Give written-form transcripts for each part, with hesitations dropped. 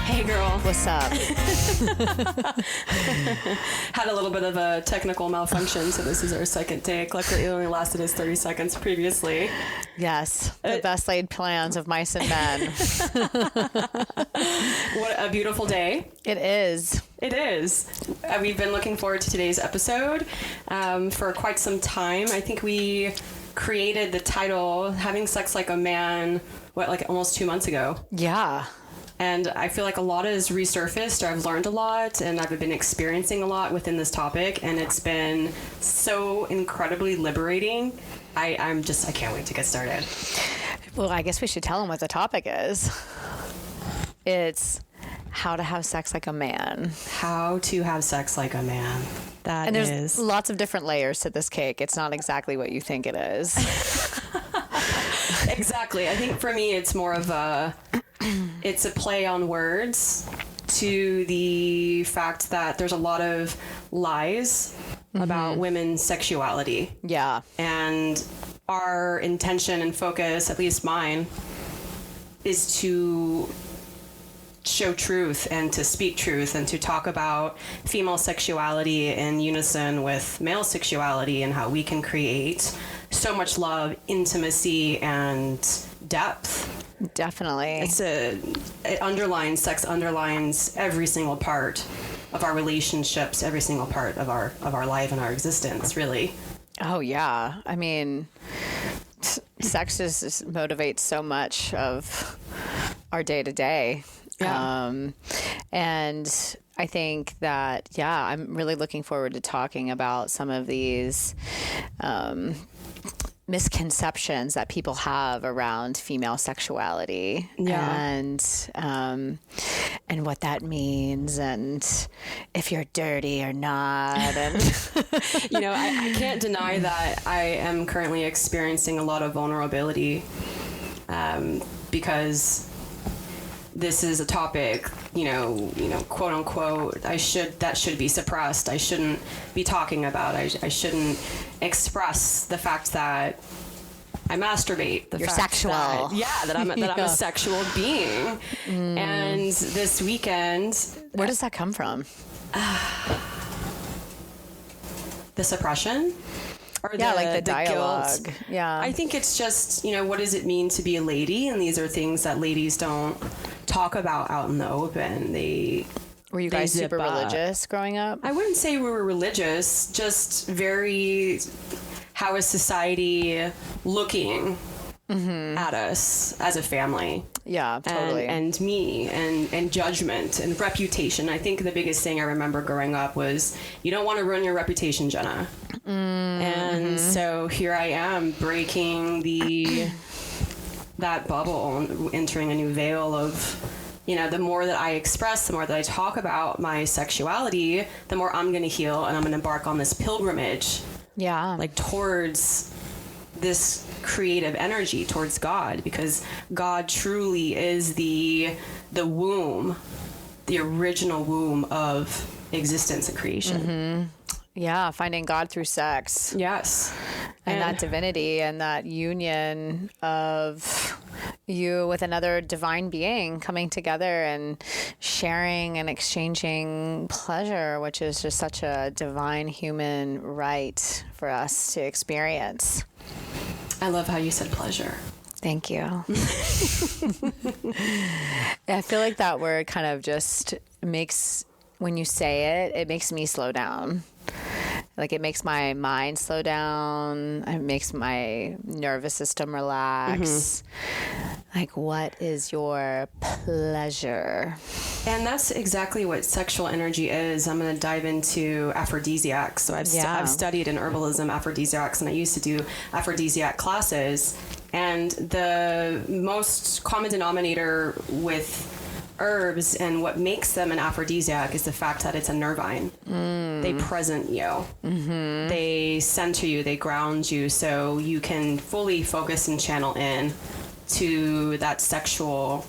Hey girl. What's up? Had a little bit of a technical malfunction, so this is our second take. Luckily, it only lasted us 30 seconds previously. Yes, the best laid plans of mice and men. What a beautiful day. It is. It is. We've been looking forward to today's episode for quite some time. I think we created the title, Having Sex Like a Man, like almost 2 months ago. Yeah. And I feel like a lot has resurfaced, or I've learned a lot, and I've been experiencing a lot within this topic, and it's been so incredibly liberating. I can't wait to get started. Well, I guess we should tell them what the topic is. It's how to have sex like a man. How to have sex like a man. And there's lots of different layers to this cake. It's not exactly what you think it is. Exactly. I think for me, it's more of it's a play on words to the fact that there's a lot of lies about women's sexuality. Yeah. And our intention and focus, at least mine, is to show truth and to speak truth and to talk about female sexuality in unison with male sexuality and how we can create so much love, intimacy, and depth. Definitely. Sex underlines every single part of our relationships, every single part of our life and our existence, really. Oh, yeah. I mean, sex just motivates so much of our day to day. Yeah. And I think that, I'm really looking forward to talking about some of these misconceptions that people have around female sexuality and what that means and if you're dirty or not. And I can't deny that I am currently experiencing a lot of vulnerability because this is a topic, quote unquote, that should be suppressed. I shouldn't be talking about. I shouldn't express the fact that I masturbate. You're sexual. That I'm a sexual being. And this weekend, where does that come from? The suppression. Or the dialogue. Guilt. Yeah. I think it's just, what does it mean to be a lady? And these are things that ladies don't talk about out in the open. Were you guys super religious growing up? I wouldn't say we were religious, just very, how is society looking at us as a family? Yeah, totally. And me and judgment and reputation. I think the biggest thing I remember growing up was you don't want to ruin your reputation, Jenna. And so here I am breaking that bubble, entering a new veil of, the more that I express, the more that I talk about my sexuality, the more I'm going to heal and I'm going to embark on this pilgrimage. Yeah. Towards this creative energy, towards God, because God truly is the womb, the original womb of existence and creation. Yeah, finding God through sex. Yes. And that divinity and that union of you with another divine being coming together and sharing and exchanging pleasure, which is just such a divine human right for us to experience. I love how you said pleasure. Thank you. I feel like that word kind of just makes, when you say it, it makes me slow down. It makes my mind slow down. It makes my nervous system relax. What is your pleasure? And that's exactly what sexual energy is. I'm going to dive into aphrodisiacs. So I've studied in herbalism aphrodisiacs, and I used to do aphrodisiac classes. And the most common denominator with herbs and what makes them an aphrodisiac is the fact that it's a nervine. They present you. They center you. They ground you so you can fully focus and channel in to that sexual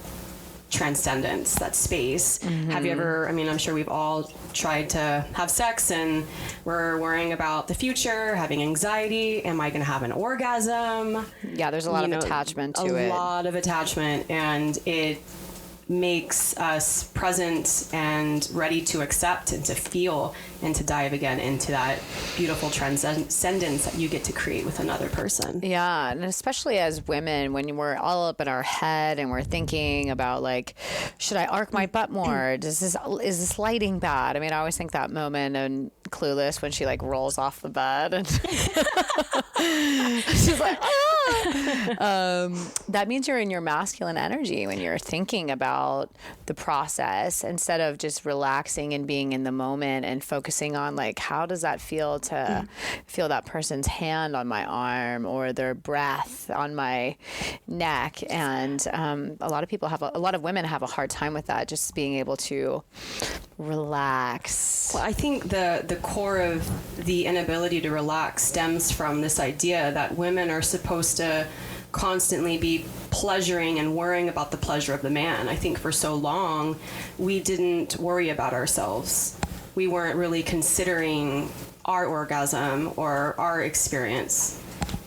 transcendence, that space. Have you ever, I'm sure we've all tried to have sex and we're worrying about the future, having anxiety. Am I going to have an orgasm? Yeah, there's a lot of attachment to it. A lot of attachment, and it makes us present and ready to accept and to feel and to dive again into that beautiful transcendence that you get to create with another person. Yeah. And especially as women, when we're all up in our head and we're thinking about like, should I arc my butt more? Is this lighting bad? I mean, I always think that moment in Clueless when she like rolls off the bed and she's like, that means you're in your masculine energy when you're thinking about the process instead of just relaxing and being in the moment and focusing on like, how does that feel to feel that person's hand on my arm or their breath on my neck. And a lot of women have a hard time with that, just being able to relax. Well, I think the core of the inability to relax stems from this idea that women are supposed to constantly be pleasuring and worrying about the pleasure of the man. I think for so long we didn't worry about ourselves. We weren't really considering our orgasm or our experience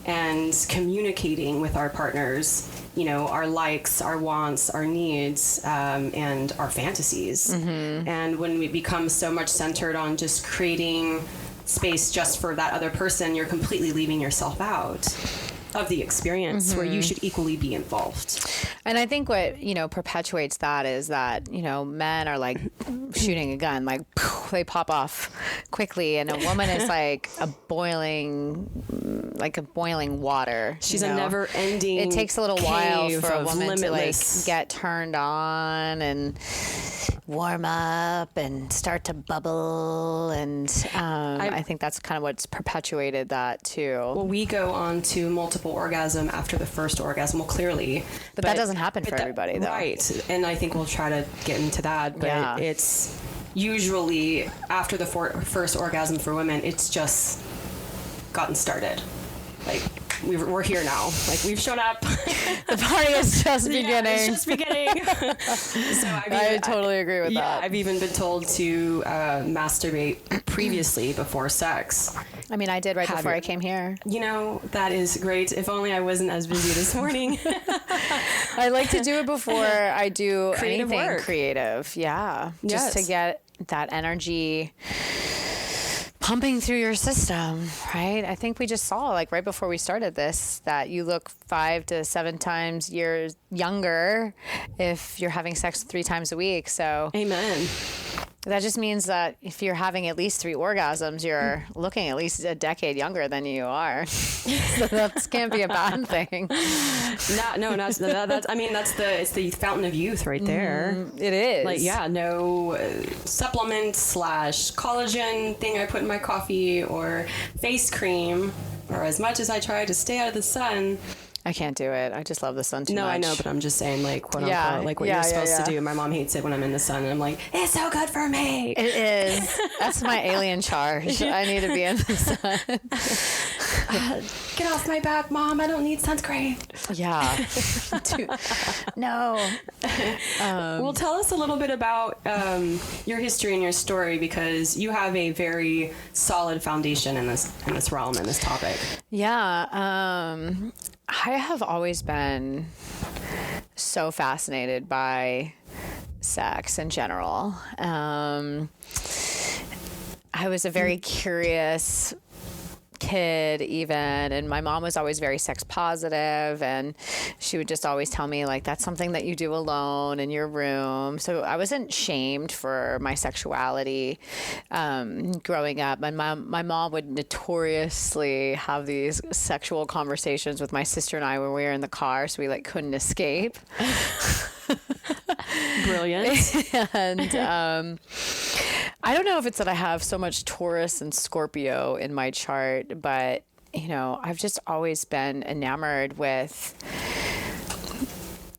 and communicating with our partners, you know, our likes, our wants, our needs, and our fantasies. Mm-hmm. And when we become so much centered on just creating space just for that other person, you're completely leaving yourself out of the experience where you should equally be involved. And I think what, you know, perpetuates that is that, you know, men are like shooting a gun, like they pop off quickly, and a woman is like a boiling water. She's a never ending. It takes a little while for a woman to like get turned on and warm up and start to bubble, and I think that's kind of what's perpetuated that too. Well, we go on to multiple orgasm after the first orgasm, well, clearly, but that doesn't happen for everybody, though, right? And I think we'll try to get into that, but it's usually after the first orgasm for women, it's just gotten started. Like, we're here now. Like, we've shown up. The party is just beginning. It's just beginning. So I totally agree with that. I've even been told to masturbate previously before sex. I mean, I did before I came here. You know, that is great. If only I wasn't as busy this morning. I like to do it before I do anything work. Creative. Yeah. Just to get that energy pumping through your system, right? I think we just saw, like, right before we started this, that you look 5 to 7 times years younger if you're having sex 3 times a week. So amen. That just means that if you're having at least 3 orgasms, you're looking at least a decade younger than you are. So that can't be a bad thing. That's I mean, it's the fountain of youth right there. It is. Like, no supplement / collagen thing I put in my coffee or face cream, or as much as I try to stay out of the sun. I can't do it. I just love the sun too much. No, I know, but I'm just saying, like, quote unquote, like what you're supposed to do. My mom hates it when I'm in the sun, and I'm like, it's so good for me. It is. That's my alien charge. I need to be in the sun. Get off my back, Mom. I don't need sunscreen. Yeah. No. Well, tell us a little bit about your history and your story, because you have a very solid foundation in this realm, in this topic. Yeah. I have always been so fascinated by sex in general. I was a very curious kid even, and my mom was always very sex positive, and she would just always tell me, like, that's something that you do alone in your room. So I wasn't shamed for my sexuality growing up. My mom would notoriously have these sexual conversations with my sister and I when we were in the car, so we like couldn't escape. Brilliant. And I don't know if it's that I have so much Taurus and Scorpio in my chart, but, you know, I've just always been enamored with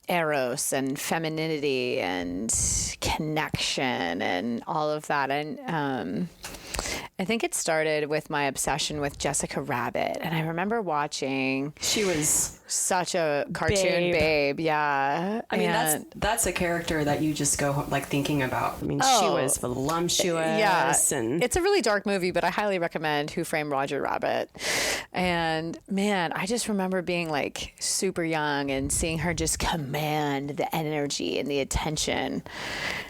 eros and femininity and connection and all of that. And I think it started with my obsession with Jessica Rabbit. And I remember watching... She was such a cartoon babe. Yeah. I mean, that's a character that you just go like thinking about. I mean, she was voluptuous. Yeah. And it's a really dark movie, but I highly recommend Who Framed Roger Rabbit. And man, I just remember being like super young and seeing her just command the energy and the attention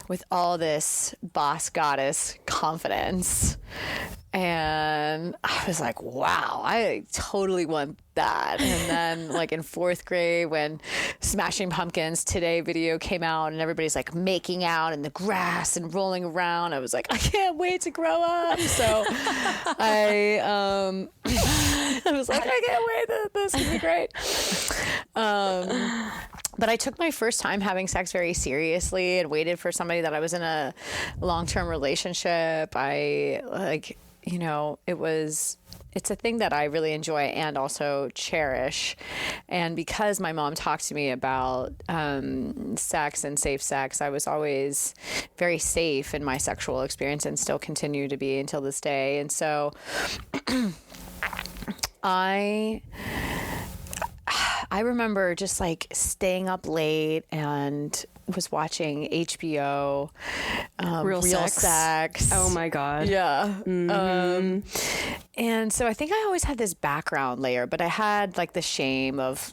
with all this boss goddess confidence. And I was like, wow, I totally want that. And then like in 4th grade when Smashing Pumpkins Today video came out and everybody's like making out in the grass and rolling around, I was like, I can't wait to grow up. So I was like, I can't wait, this is gonna be great. But I took my first time having sex very seriously and waited for somebody that I was in a long-term relationship. It's a thing that I really enjoy and also cherish. And because my mom talked to me about sex and safe sex, I was always very safe in my sexual experience and still continue to be until this day. And so I remember just like staying up late and was watching HBO, Real Sex. Oh my God. Yeah. Mm-hmm. And so I think I always had this background layer, but I had like the shame of,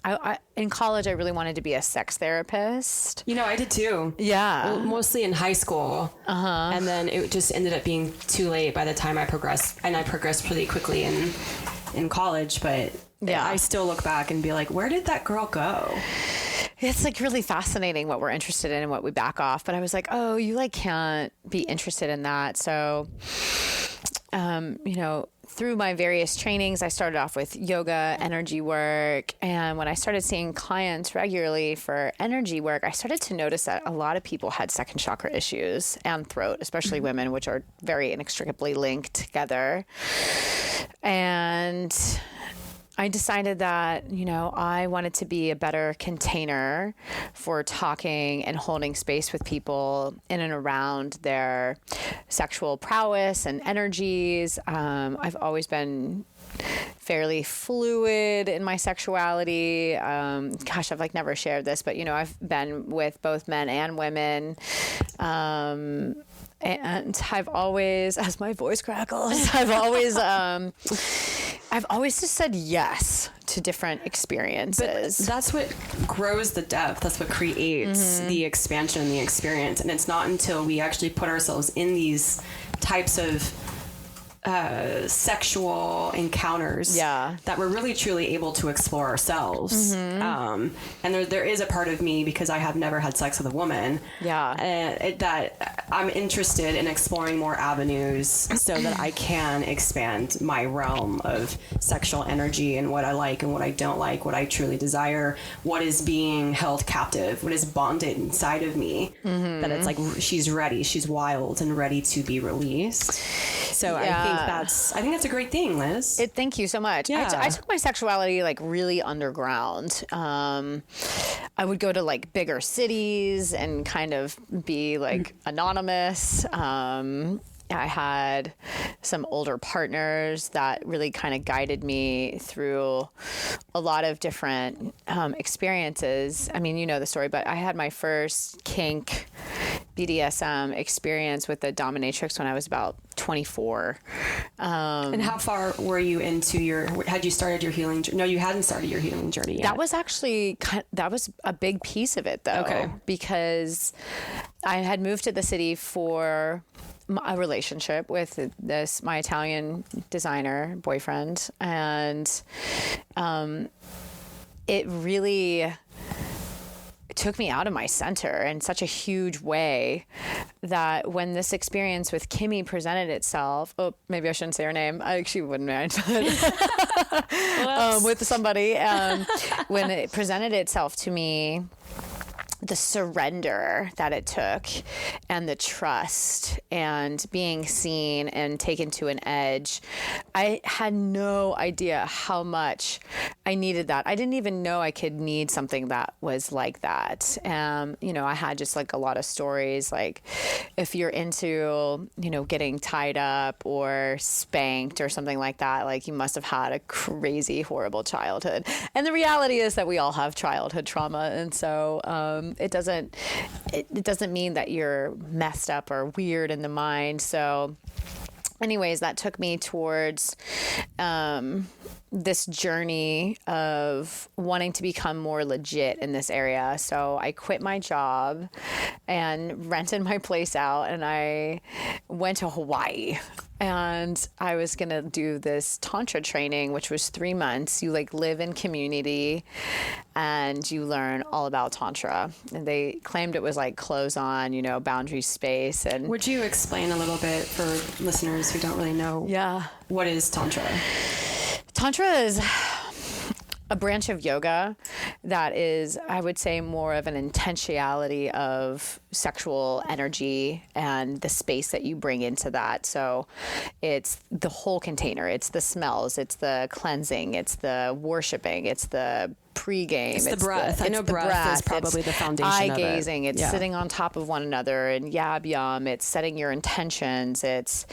I in college, I really wanted to be a sex therapist. I did too. Yeah. Well, mostly in high school. Uh-huh. And then it just ended up being too late by the time I progressed, and I progressed pretty quickly in college, but yeah, I still look back and be like, where did that girl go? It's like really fascinating what we're interested in and what we back off. But I was like, oh, you like can't be interested in that. So, through my various trainings, I started off with yoga, energy work. And when I started seeing clients regularly for energy work, I started to notice that a lot of people had second chakra issues and throat, especially women, which are very inextricably linked together. And I decided that, I wanted to be a better container for talking and holding space with people in and around their sexual prowess and energies. I've always been fairly fluid in my sexuality. I've like never shared this, but, I've been with both men and women. And I've always, as my voice crackles, I've always just said yes to different experiences. But that's what grows the depth. That's what creates the expansion and the experience. And it's not until we actually put ourselves in these types of sexual encounters that we're really truly able to explore ourselves. And there is a part of me, because I have never had sex with a woman, that I'm interested in exploring more avenues so that I can expand my realm of sexual energy and what I like and what I don't like, what I truly desire, what is being held captive, what is bonded inside of me, that it's like she's ready, she's wild and ready to be released. So I think that's a great thing, Liz. Thank you so much. Yeah. I took my sexuality like really underground. I would go to like bigger cities and kind of be like anonymous. I had some older partners that really kind of guided me through a lot of different experiences. I mean, you know the story, but I had my first kink BDSM experience with a dominatrix when I was about 24. And how far were you into had you started your healing journey? No, you hadn't started your healing journey yet. That was actually, that was a big piece of it though. Okay. Because I had moved to the city for a relationship with my Italian designer boyfriend. And it really took me out of my center in such a huge way that when this experience with Kimmy presented itself, maybe I shouldn't say her name. I actually wouldn't mind, but with somebody, when it presented itself to me, the surrender that it took and the trust and being seen and taken to an edge. I had no idea how much I needed that. I didn't even know I could need something that was like that. You know, I had just like a lot of stories, like if you're into, you know, getting tied up or spanked or something like that, like you must have had a crazy, horrible childhood. And the reality is that we all have childhood trauma. And so, it doesn't mean that you're messed up or weird in the mind. So anyways, that took me towards this journey of wanting to become more legit in this area. So I quit my job and rented my place out, and I went to Hawaii. And I was going to do this Tantra training, which was 3 months. You like live in community and you learn all about Tantra. And they claimed it was like clothes on, you know, boundary space. And would you explain a little bit for listeners who don't really know? Yeah. What is Tantra? Tantra is a branch of yoga that is, I would say, more of an intentionality of sexual energy and the space that you bring into that. So it's the whole container. It's the smells. It's the cleansing. It's the worshiping. It's the pregame. It's the breath. I know breath is probably the foundation of it. Eye gazing. It's sitting on top of one another and yab yum. It's setting your intentions. It's,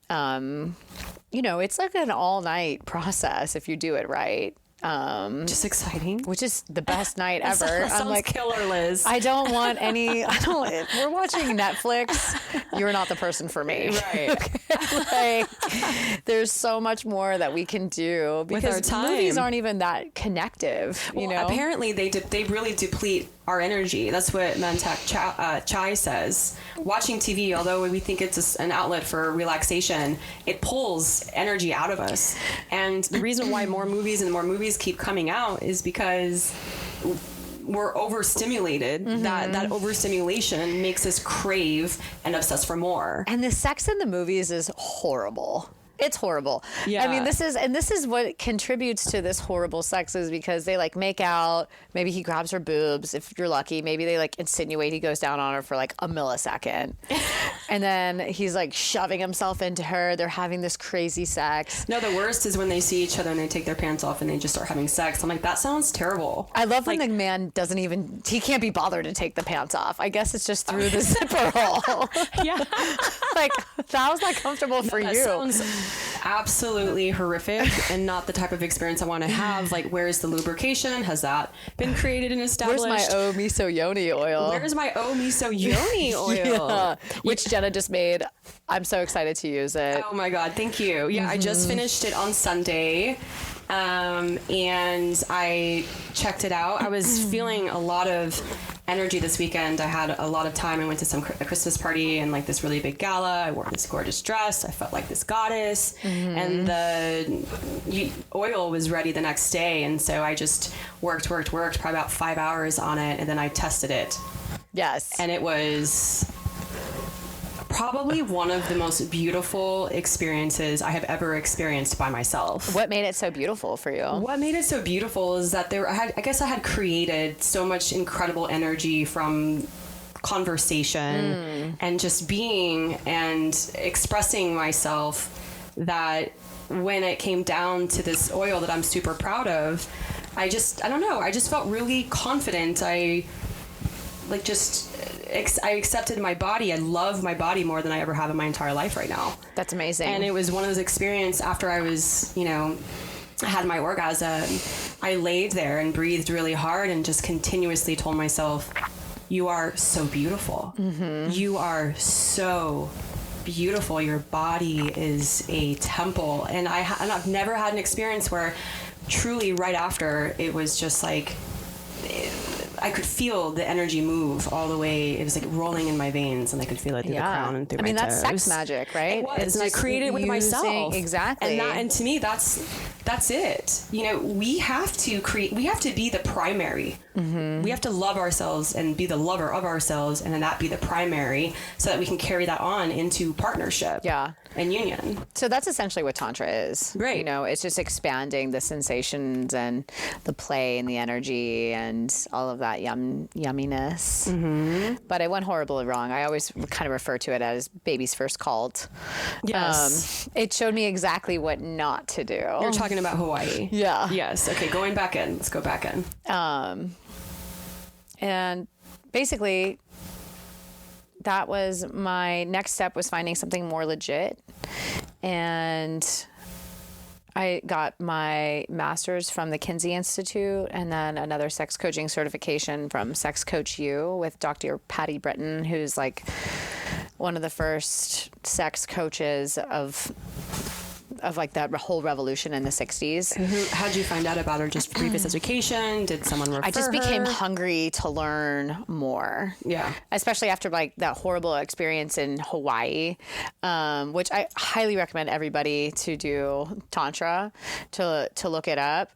you know, it's like an all-night process if you do it right. Just exciting. Which is the best night ever. I'm like, killer, Liz. I don't want any, we're watching Netflix. You're not the person for me. Right. Like, there's so much more that we can do because with our time. Movies aren't even that connective, you know? Apparently they really deplete our energy. That's what Mantak Chai says. Watching TV, although we think it's an outlet for relaxation, it pulls energy out of us. And the reason why more movies keep coming out is because we're overstimulated. Mm-hmm. That overstimulation makes us crave and obsess for more. And the sex in the movies is horrible. It's horrible. Yeah. I mean, this is what contributes to this horrible sex is because they like make out. Maybe he grabs her boobs if you're lucky. Maybe they like insinuate he goes down on her for like a millisecond. And then he's like shoving himself into her. They're having this crazy sex. No, the worst is when they see each other and they take their pants off and they just start having sex. I'm like, that sounds terrible. I love when the man he can't be bothered to take the pants off. I guess it's just through the zipper hole. Yeah. Like, that was not comfortable for you. Sounds absolutely horrific and not the type of experience I want to have. Like, where's the lubrication? Has that been created and established? Where's my miso yoni oil? Where's my miso yoni oil? Yeah. Which Jenna just made. I'm so excited to use it. Oh my God, thank you. Yeah, I just finished it on Sunday. And I checked it out. I was feeling a lot of energy this weekend. I had a lot of time. I went to a Christmas party and like this really big gala. I wore this gorgeous dress. I felt like this goddess. And the oil was ready the next day. And so I just worked probably about 5 hours on it. And then I tested it. Yes. And it was probably one of the most beautiful experiences I have ever experienced by myself. What made it so beautiful for you? What made it so beautiful is that I guess I had created so much incredible energy from conversation and just being and expressing myself, that when it came down to this oil that I'm super proud of, I don't know, I just felt really confident. I accepted my body. I love my body more than I ever have in my entire life right now. That's amazing. And it was one of those experiences after I was, I had my orgasm. I laid there and breathed really hard and just continuously told myself, you are so beautiful. Mm-hmm. You are so beautiful. Your body is a temple. And I've never had an experience where truly right after it was just like, I could feel the energy move all the way. It was like rolling in my veins, and I could feel it through the crown and through my toes. That's sex magic, right? It was, and I created it with myself. Exactly. And to me, that's it. We have to create. We have to be the primary. Mm-hmm. We have to love ourselves and be the lover of ourselves, and then that be the primary, so that we can carry that on into partnership. Yeah. And union. So that's essentially what Tantra is. Right. It's just expanding the sensations and the play and the energy and all of that. that yumminess. But it went horribly wrong. I always kind of refer to it as baby's first cult. Yes. It showed me exactly what not to do. You're talking about Hawaii. Yeah. Yes. Okay, going back in. Let's go back in. And basically, that was my next step, was finding something more legit. And I got my master's from the Kinsey Institute, and then another sex coaching certification from Sex Coach U with Dr. Patty Britton, who's like one of the first sex coaches of like that whole revolution in the 60s. How'd you find out about her? Just previous education? Did someone refer I just became her? hungry to learn more. Yeah. Especially after like that horrible experience in Hawaii, which I highly recommend everybody to do Tantra, to look it up.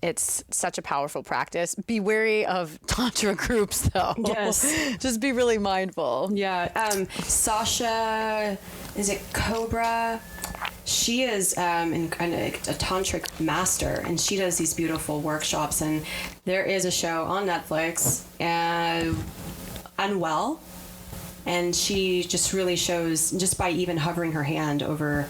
It's such a powerful practice. Be wary of Tantra groups, though. Yes. Just be really mindful. Yeah. Sasha, is it Cobra? She is a tantric master, and she does these beautiful workshops. And there is a show on Netflix, Unwell, and she just really shows, just by even hovering her hand over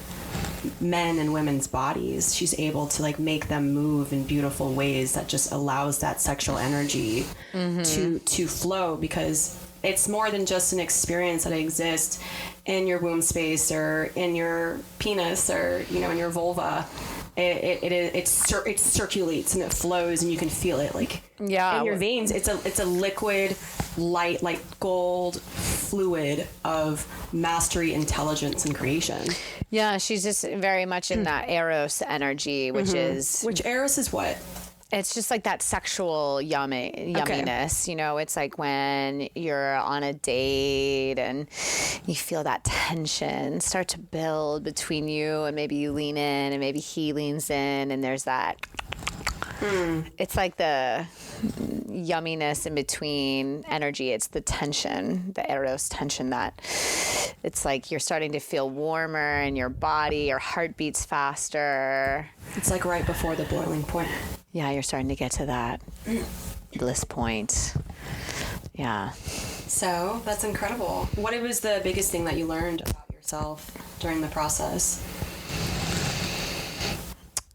men and women's bodies, she's able to like make them move in beautiful ways that just allows that sexual energy to flow, because it's more than just an experience that exists in your womb space or in your penis or, you know, in your vulva. It circulates and it flows, and you can feel it like in your veins. It's a liquid, light, like gold fluid of mastery, intelligence, and creation. Yeah, she's just very much in that Eros energy, which Eros is what? It's just like that sexual yumminess, okay. You know, it's like when you're on a date and you feel that tension start to build between you, and maybe you lean in and maybe he leans in, and there's that. It's like the yumminess in between energy. It's the tension, the Eros tension, that it's like you're starting to feel warmer in your body, your heart beats faster. It's like right before the boiling point. Yeah, you're starting to get to that bliss point. Yeah. So that's incredible. What was the biggest thing that you learned about yourself during the process?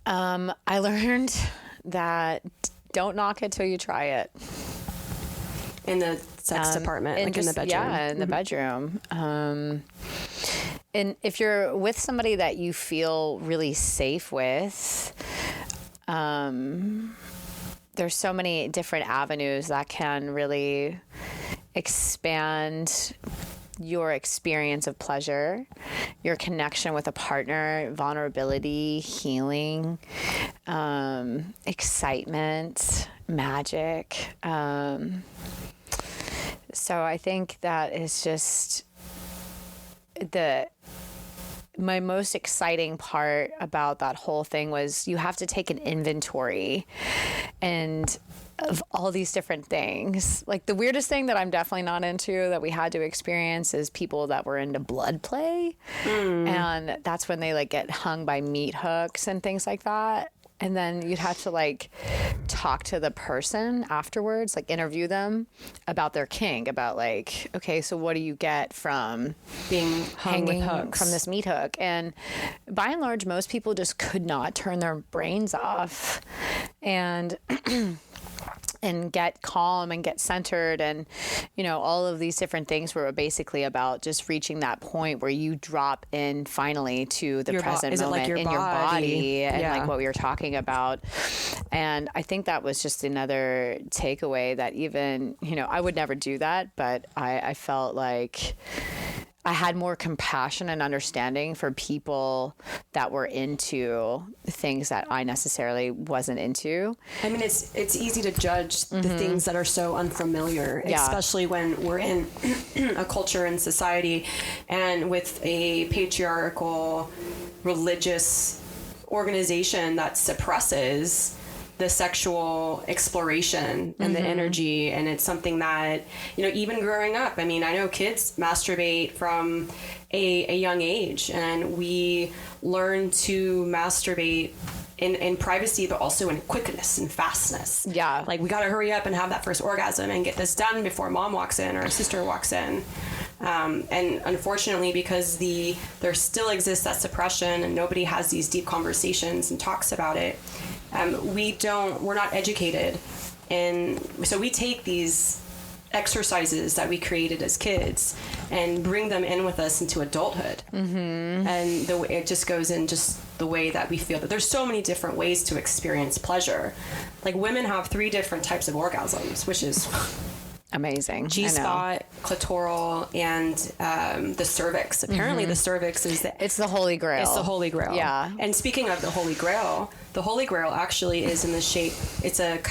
I learned that don't knock it till you try it. In the sex department, like in the bedroom. Yeah, in the bedroom. And if you're with somebody that you feel really safe with, there's so many different avenues that can really expand your experience of pleasure, your connection with a partner, vulnerability, healing, excitement, magic. So I think that is just my most exciting part about that whole thing was you have to take an inventory of all these different things. Like the weirdest thing that I'm definitely not into that we had to experience is people that were into blood play. And that's when they like get hung by meat hooks and things like that. And then you'd have to like talk to the person afterwards, like interview them about their kink, about like, okay, so what do you get from being hung with hooks from this meat hook? And by and large, most people just could not turn their brains off and and get calm and get centered. And, you know, all of these different things were basically about just reaching that point where you drop in finally to the present moment in your body and like what we were talking about. And I think that was just another takeaway that even, you know, I would never do that, but I felt like I had more compassion and understanding for people that were into things that I necessarily wasn't into. I mean, it's easy to judge the things that are so unfamiliar, especially when we're in a culture and society and with a patriarchal religious organization that suppresses the sexual exploration and the energy. And it's something that, you know, even growing up, I mean, I know kids masturbate from a young age, and we learn to masturbate in privacy, but also in quickness and fastness. Yeah. Like, we got to hurry up and have that first orgasm and get this done before mom walks in or a sister walks in. And unfortunately, because there still exists that suppression and nobody has these deep conversations and talks about it, we're not educated. And so we take these exercises that we created as kids and bring them in with us into adulthood. Mm-hmm. And it just goes in just the way that we feel. But there's so many different ways to experience pleasure. Like, women have 3 different types of orgasms, which is amazing. G-spot, clitoral, and the cervix. Apparently the cervix is it's the holy grail. It's the holy grail. Yeah. And speaking of the holy grail actually is in the shape, it's a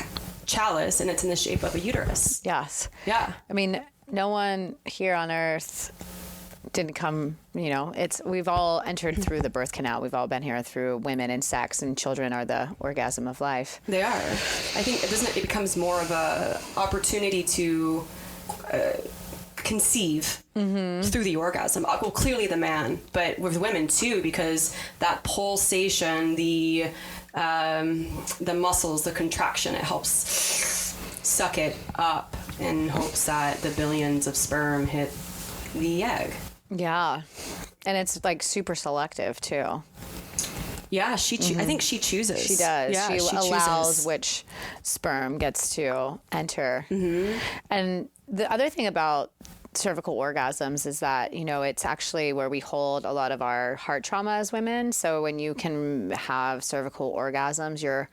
chalice, and it's in the shape of a uterus. Yes. Yeah. I mean, no one here on earth didn't come, we've all entered through the birth canal. We've all been here through women and sex, and children are the orgasm of life. They are. I think it becomes more of a opportunity to conceive through the orgasm. Well, clearly the man, but with women too, because that pulsation, the muscles, the contraction, it helps suck it up in hopes that the billions of sperm hit the egg. Yeah. And it's like super selective too. Yeah, I think she chooses. She does. Yeah, she allows chooses which sperm gets to enter. Mm-hmm. And the other thing about cervical orgasms is that, it's actually where we hold a lot of our heart trauma as women. So when you can have cervical orgasms, you're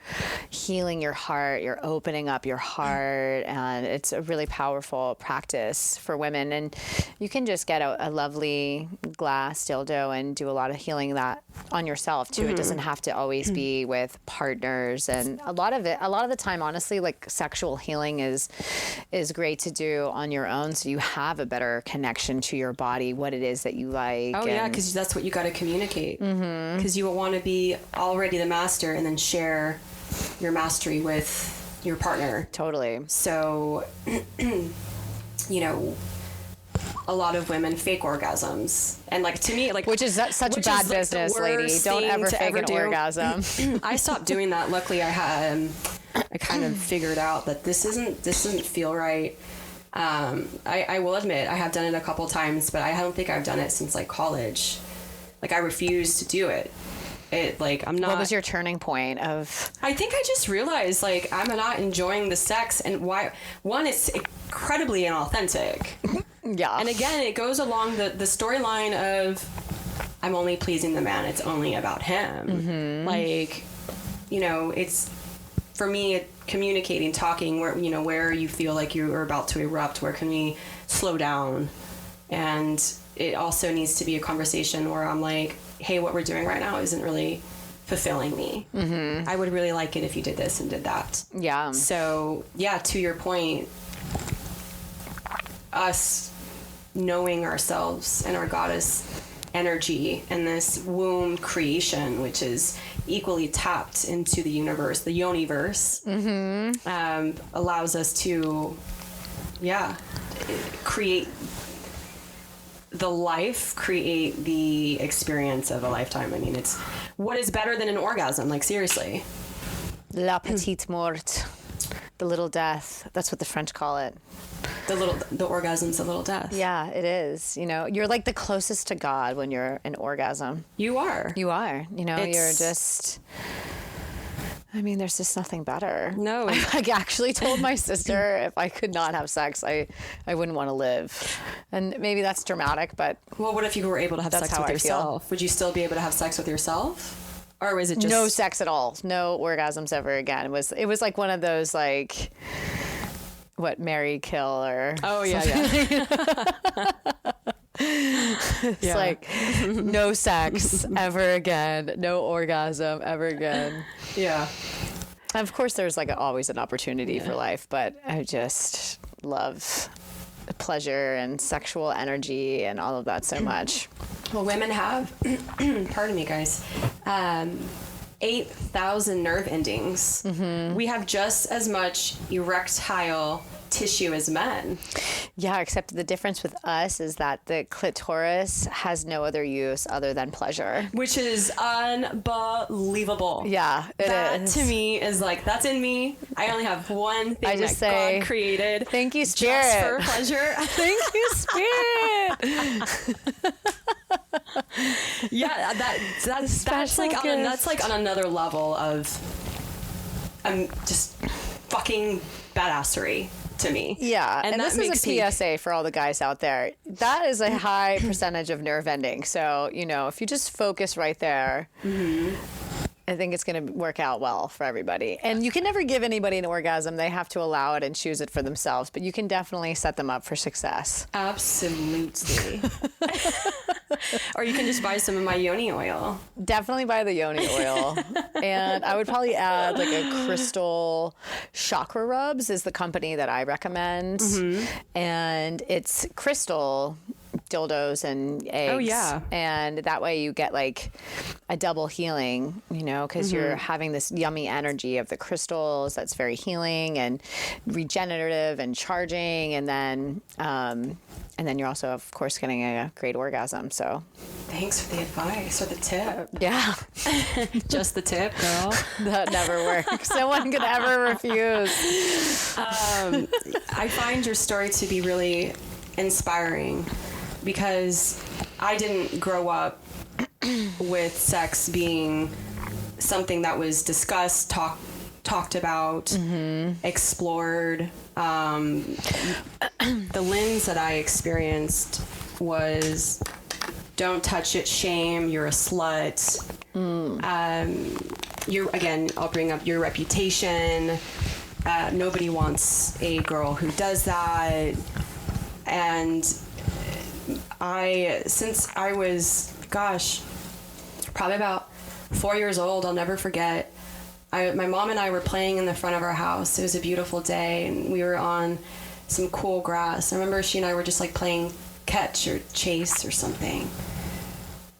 healing your heart, you're opening up your heart, and it's a really powerful practice for women. And you can just get a lovely glass dildo and do a lot of healing that on yourself too. Mm-hmm. It doesn't have to always be with partners. And a lot of the time, honestly, like, sexual healing is great to do on your own, so you have a better connection to your body, what it is that you like. Oh, yeah, because that's what you got to communicate. Because you want to be already the master and then share your mastery with your partner. Totally. So, a lot lot of women fake orgasms. And like to me, like which is such bad business, lady. Don't ever fake an orgasm. I stopped doing that. Luckily, I kind of figured out that this doesn't feel right. I will admit I have done it a couple times, but I don't think I've done it since like college. Like I refuse to do it. I'm not. What was your turning point of? I think I just realized like I'm not enjoying the sex, and why? One, it's incredibly inauthentic. Yeah. And again, it goes along the storyline of I'm only pleasing the man. It's only about him. Mm-hmm. Like, it's for me communicating, talking. Where you feel like you are about to erupt. Where can we slow down? And it also needs to be a conversation where I'm like, hey, what we're doing right now isn't really fulfilling me. Mm-hmm. I would really like it if you did this and did that. Yeah. So, yeah, to your point, us knowing ourselves and our goddess energy and this womb creation, which is equally tapped into the universe, the yoniverse, mm-hmm. Allows us to, create the experience of a lifetime. I mean, it's what is better than an orgasm? Like, seriously. La petite mort. The little death. That's what the French call it. The orgasm's a little death. Yeah, it is. You're like the closest to God when you're an orgasm. You are. You're just... I mean, there's just nothing better. No. I actually told my sister if I could not have sex, I wouldn't want to live. And maybe that's dramatic, but... Well, what if you were able to have sex with yourself? Would you still be able to have sex with yourself? Or was it just... No sex at all. No orgasms ever again. It was like one of those, like... What, marry, kill, or... Oh, yeah. It's like, no sex ever again. No orgasm ever again. Yeah. Of course, there's always an opportunity for life, but I just love pleasure and sexual energy and all of that so much. Well, women have, pardon me, guys, 8,000 nerve endings. Mm-hmm. We have just as much erectile tissue as men. Yeah, except the difference with us is that the clitoris has no other use other than pleasure. Which is unbelievable. Yeah, that is. To me is like, that's in me. I only have one thing that God created. Thank you, Spirit. Just for pleasure. Thank you, Spirit. Yeah, that's like on another level of just fucking badassery to me. Yeah, and this is a PSA for all the guys out there. That is a high percentage of nerve ending. So, you know, if you just focus right there, I think it's going to work out well for everybody. And you can never give anybody an orgasm. They have to allow it and choose it for themselves. But you can definitely set them up for success. Absolutely. Or you can just buy some of my yoni oil. Definitely buy the yoni oil. And I would probably add like a crystal. Chakrubs is the company that I recommend. And it's crystal dildos and eggs. Oh, yeah. And that way you get like a double healing, you know, because you're having this yummy energy of the crystals that's very healing and regenerative and charging. And then you're also, of course, getting a great orgasm. So thanks for the advice or the tip. Yeah. Just the tip, girl. That never works. No one could ever refuse. I find your story to be really inspiring because I didn't grow up with sex being something that was discussed, talked about, explored. The lens that I experienced was don't touch it, shame, you're a slut. I'll bring up your reputation. Nobody wants a girl who does that. And since I was, probably about 4 years old, I'll never forget, my mom and I were playing in the front of our house. It was a beautiful day, and we were on some cool grass. I remember she and I were just like playing catch or chase or something.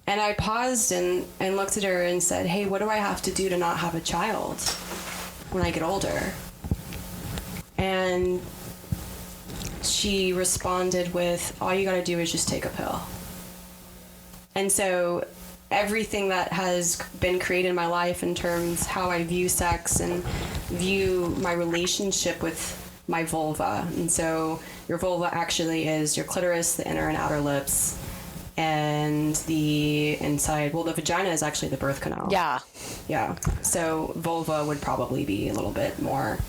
And I paused and looked at her and said, hey, what do I have to do to not have a child when I get older? And she responded with, all you gotta do is just take a pill. And so everything that has been created in my life in terms how I view sex and view my relationship with my vulva. And so your vulva actually is your clitoris, the inner and outer lips, and the inside. Well, the vagina is actually the birth canal. Yeah. Yeah. So vulva would probably be a little bit more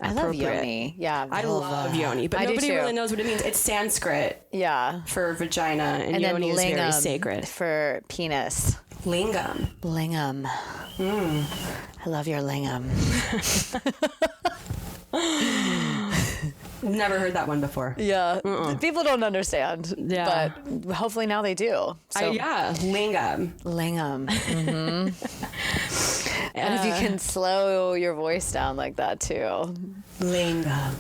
I love yoni. Yeah, I love yoni, but nobody really knows what it means. It's Sanskrit. Yeah. For vagina, and yoni is very sacred. For penis. Lingam. Lingam. I love your lingam. Never heard that one before. Yeah. People don't understand. Yeah. But hopefully now they do. So. Yeah. Lingam. Lingam. And if you can slow your voice down like that too. Lingam.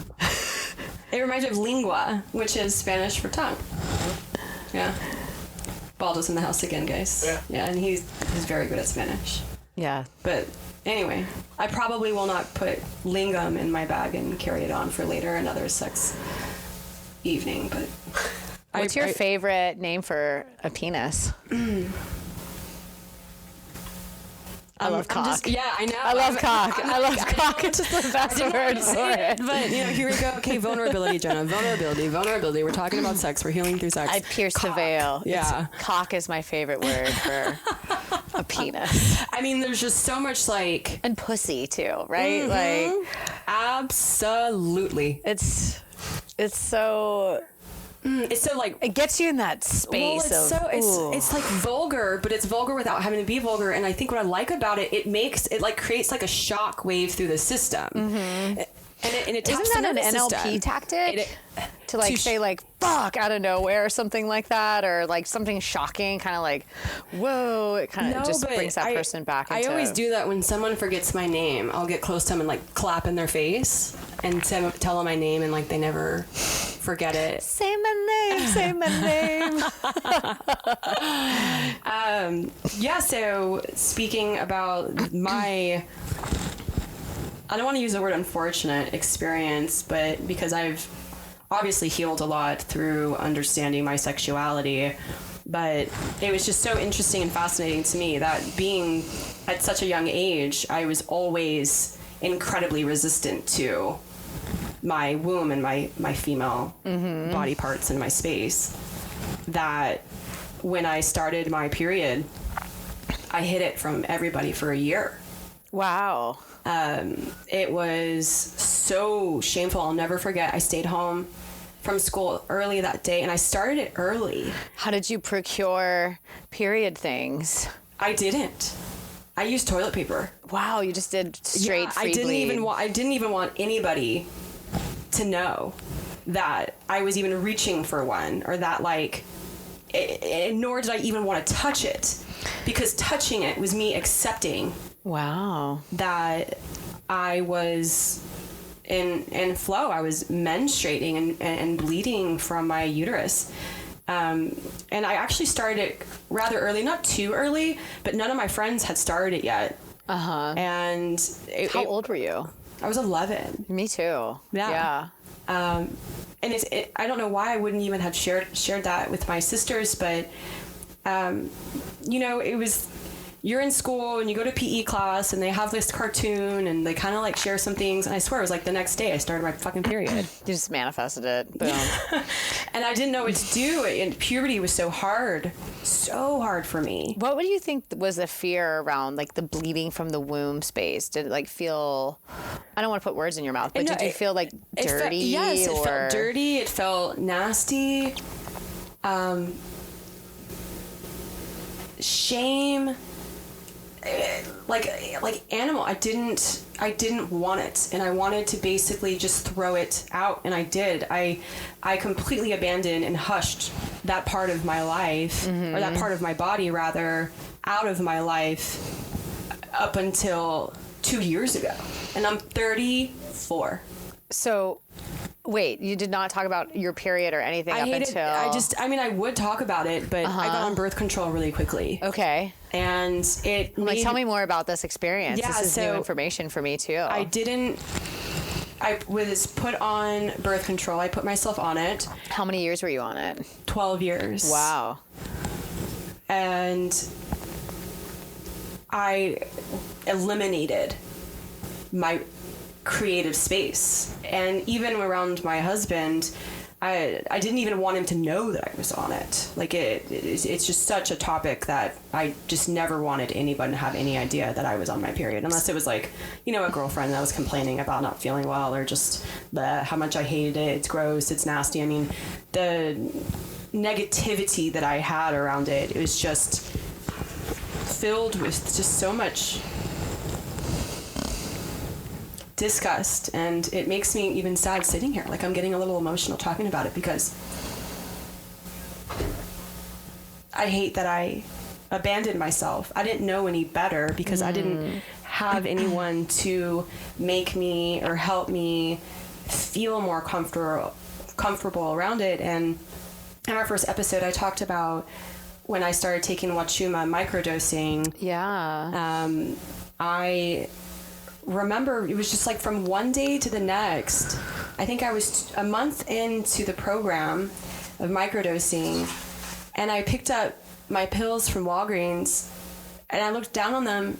It reminds me of lingua, which is Spanish for tongue. Yeah. Baldo's in the house again, guys. Yeah, and he's very good at Spanish. Yeah. But anyway, I probably will not put lingam in my bag and carry it on for later another sex evening, but... What's your favorite name for a penis? I love cock. I know. I love cock. I love cock. It's just the best word for it. But, here we go. Okay, vulnerability, Jenna. Vulnerability. We're talking about sex. We're healing through sex. I pierced the veil. Yeah. Cock is my favorite word for a penis. I mean, there's just so much And pussy, too, right? Like, absolutely. It's so... It's so like it gets you in that space. Well, it's like vulgar, but it's vulgar without having to be vulgar. And I think what I like about it, it creates like a shock wave through the system. And it taps Isn't that the an NLP system. tactic? To say like fuck out of nowhere or something like that, or like something shocking, kind of like whoa, it kind of just brings that person back into... I always do that when someone forgets my name. I'll get close to them and like clap in their face and tell them my name, and like they never forget it. Say my name, say my name. So speaking about my I don't want to use the word unfortunate experience, but because I've obviously healed a lot through understanding my sexuality, but it was just so interesting and fascinating to me that being at such a young age, I was always incredibly resistant to my womb and my female body parts in my space, that when I started my period, I hid it from everybody for a year. Wow. It was so shameful. I'll never forget. I stayed home from school early that day, and I started it early. How did you procure period things? I didn't. I used toilet paper. Wow, you just did straight free I didn't bleed. I didn't even want anybody to know that I was even reaching for one, or that nor did I even want to touch it, because touching it was me accepting Wow. that I was in flow. I was menstruating and bleeding from my uterus. And I actually started it rather early, not too early, but none of my friends had started it yet. Uh-huh. And How old were you? I was 11. Me too. Yeah. And I don't know why I wouldn't even have shared that with my sisters, but, it was, you're in school and you go to PE class and they have this cartoon and they kind of like share some things. And I swear it was like the next day I started my fucking period. You just manifested it. Boom. And I didn't know what to do. And puberty was so hard for me. What would you think was the fear around like the bleeding from the womb space? Did it like feel, I don't want to put words in your mouth, but did you feel like dirty? Yes, it felt dirty. It felt nasty. Shame. Like animal. I didn't want it, and I wanted to basically just throw it out, and I did. I completely abandoned and hushed that part of my life, or that part of my body rather, out of my life up until 2 years ago, and I'm 34. So wait, you did not talk about your period or anything until... I would talk about it, but I got on birth control really quickly. Okay. And it tell me more about this experience. Yeah, this is new information for me too. I was put on birth control. I put myself on it. How many years were you on it? 12 years. Wow. And I eliminated my creative space, and even around my husband, I didn't even want him to know that I was on it. Like it's just such a topic that I just never wanted anyone to have any idea that I was on my period, unless it was like, a girlfriend that was complaining about not feeling well, or just how much I hated it. It's gross. It's nasty. I mean, the negativity that I had around it, it was just filled with just so much disgust, and it makes me even sad sitting here. Like, I'm getting a little emotional talking about it, because I hate that I abandoned myself. I didn't know any better, because I didn't have anyone to make me or help me feel more comfortable around it. And in our first episode, I talked about when I started taking Wachuma microdosing. Yeah. I remember it was just like from one day to the next. I think I was a month into the program of microdosing, and I picked up my pills from Walgreens, and I looked down on them,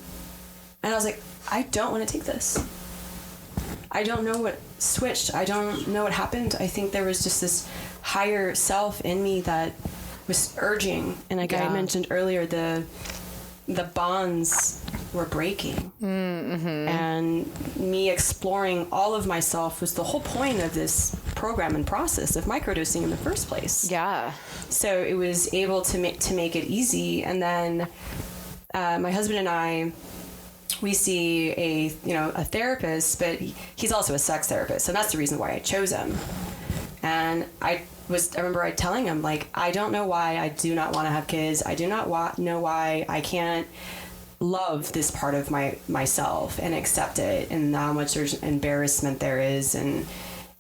and I was like, I don't want to take this. I don't know what switched. I don't know what happened. I think there was just this higher self in me that was urging, and like I mentioned earlier, the bonds were breaking. And me exploring all of myself was the whole point of this program and process of microdosing in the first place. Yeah. So it was able to make it easy. And then my husband and I, we see a therapist, but he's also a sex therapist, so that's the reason why I chose him. And I remember telling him, like, I don't know why I do not want to have kids. I do not know why I can't love this part of myself and accept it, and how much there's embarrassment there is. And